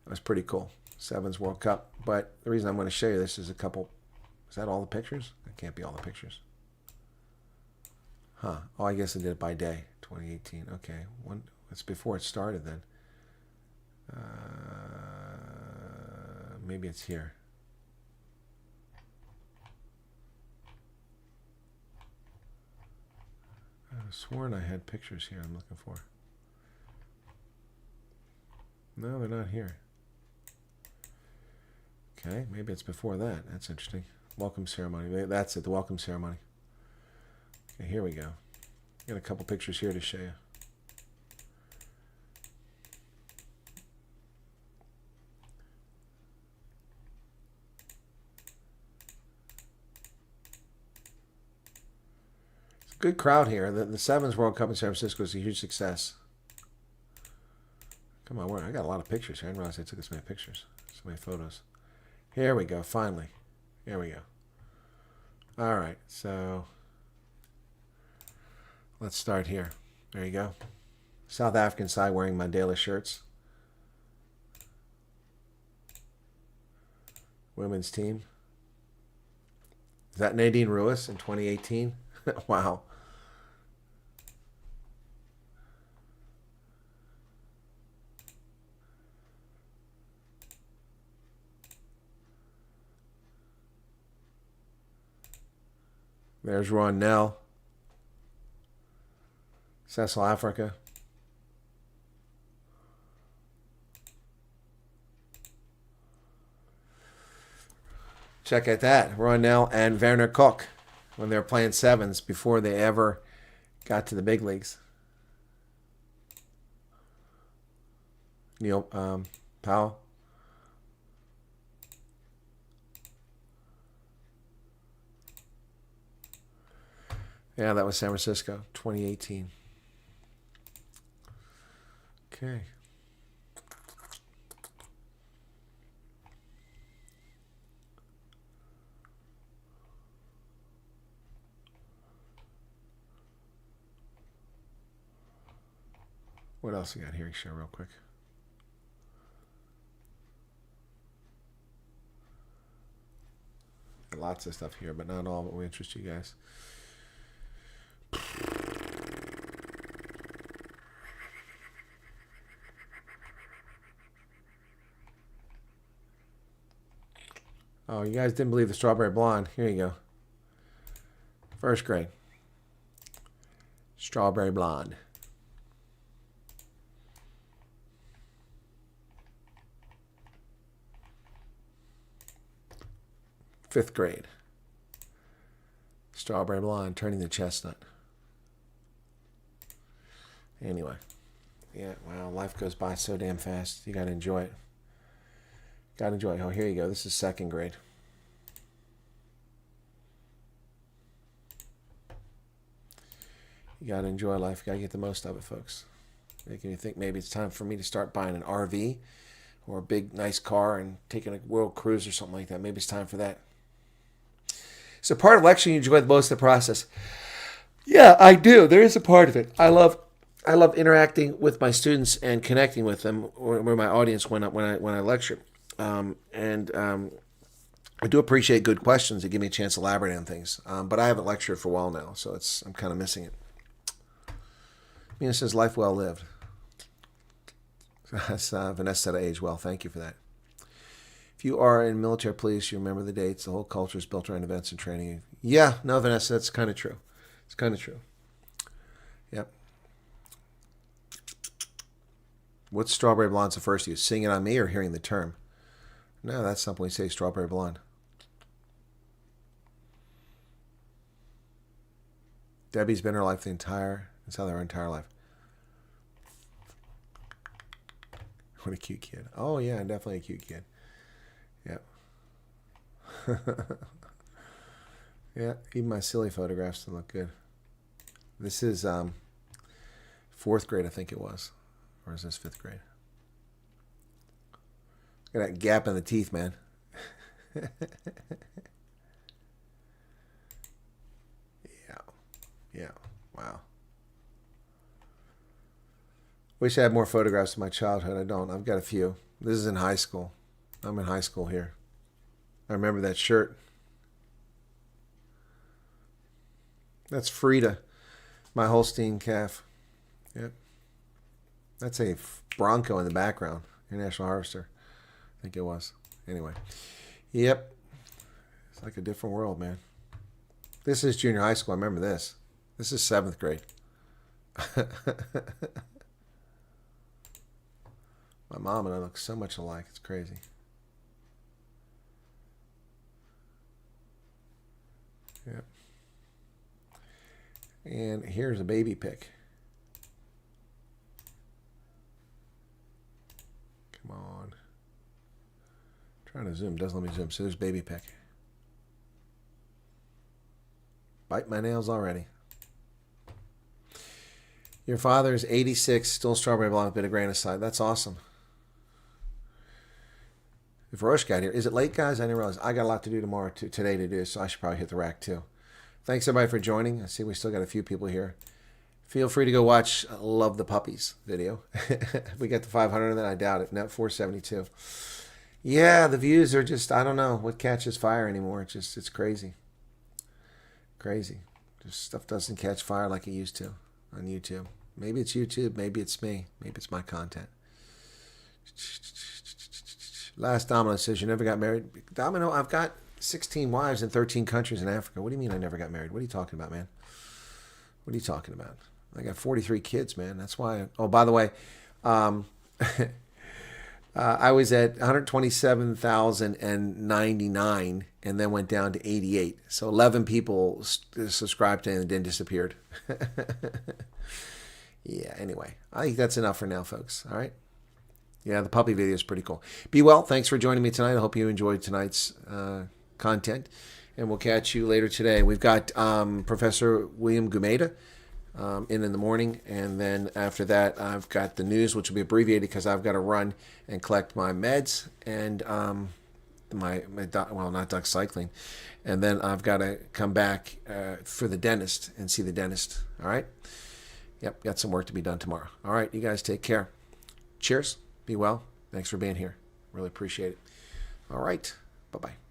That was pretty cool. Sevens World Cup. But the reason I'm going to show you this is a couple... Is that all the pictures? That can't be all the pictures. Huh. Oh, I guess I did it by day. 2018. Okay. It's before it started then. Maybe it's here. I sworn I had pictures here I'm looking for. No, they're not here. Okay, maybe it's before that. That's interesting. Welcome ceremony. That's it, the welcome ceremony. Okay, here we go. Got a couple pictures here to show you. It's a good crowd here. The Sevens World Cup in San Francisco is a huge success. Come on, I got a lot of pictures here. I didn't realize I took this many pictures. So many photos. Here we go, finally. Here we go. All right, so let's start here. There you go. South African side wearing Mandela shirts. Women's team. Is that Nadine Ruiz in 2018? Wow. There's Ron Nell. Cecil Africa. Check out that. Ron Nell and Werner Koch when they were playing sevens before they ever got to the big leagues. Neil Powell. Yeah, that was San Francisco, 2018. Okay. What else we got here? Share real quick. Lots of stuff here, but not all of it will interest you guys. Oh, you guys didn't believe the strawberry blonde. Here you go. First grade. Strawberry blonde. Fifth grade. Strawberry blonde turning the chestnut. Anyway. Yeah, wow, life goes by so damn fast. You gotta enjoy it. Gotta enjoy it. Oh, here you go. This is second grade. You gotta enjoy life. You gotta get the most of it, folks. Making you think maybe it's time for me to start buying an RV or a big, nice car and taking a world cruise or something like that. Maybe it's time for that. So part of lecturing you enjoy the most of the process. Yeah, I do. There is a part of it. I love interacting with my students and connecting with them or my audience when I lecture. I do appreciate good questions that give me a chance to elaborate on things. But I haven't lectured for a while now, so I'm kind of missing it. Mina says, life well lived. Vanessa said, I age well. Thank you for that. If you are in military police, you remember the dates. The whole culture is built around events and training. Yeah, no, Vanessa, that's kind of true. It's kind of true. Yep. What's strawberry blonde's the first use? Seeing it on me or hearing the term? No, that's something we say, strawberry blonde. Debbie's been her life that's how their entire life. What a cute kid. Oh, yeah, definitely a cute kid. Yep. Yeah, even my silly photographs don't look good. This is fourth grade, I think it was. Or is this fifth grade? Got that gap in the teeth, man. Yeah. Wow. Wish I had more photographs of my childhood. I don't. I've got a few. This is in high school. I'm in high school here. I remember that shirt. That's Frida, my Holstein calf. Yep. That's a Bronco in the background. International Harvester. I think it was. Anyway. Yep. It's like a different world, man. This is junior high school. I remember this. This is 7th grade. My mom and I look so much alike. It's crazy. Yep. And here's a baby pic. Come on. Trying to zoom. Doesn't let me zoom. So there's baby pic. Bite my nails already. Your father's 86, still strawberry blonde, bit of grain aside. That's awesome. If Roche got here, is it late, guys? I didn't realize. I got a lot to do today to do, so I should probably hit the rack too. Thanks everybody for joining. I see we still got a few people here. Feel free to go watch Love the Puppies video. We got to 500 and then I doubt it. Net 472. Yeah, the views are just, I don't know what catches fire anymore. It's crazy. Crazy. Just stuff doesn't catch fire like it used to on YouTube. Maybe it's YouTube. Maybe it's me. Maybe it's my content. Last Domino says, you never got married. Domino, I've got 16 wives in 13 countries in Africa. What do you mean I never got married? What are you talking about, man? What are you talking about? I got 43 kids, man. That's why. Oh, by the way, I was at 127,099 and then went down to 88. So 11 people subscribed to it and then disappeared. Yeah, anyway. I think that's enough for now, folks. All right? Yeah, the puppy video is pretty cool. Be well. Thanks for joining me tonight. I hope you enjoyed tonight's content. and we'll catch you later today. We've got Professor William Gumeda in the morning, and then after that I've got the news, which will be abbreviated because I've got to run and collect my meds and not doxycycline, and then I've got to come back for the dentist and see the dentist. All right. Yep, got some work to be done tomorrow. All right, you guys take care. Cheers. Be well. Thanks for being here. Really appreciate it. All right. Bye-bye.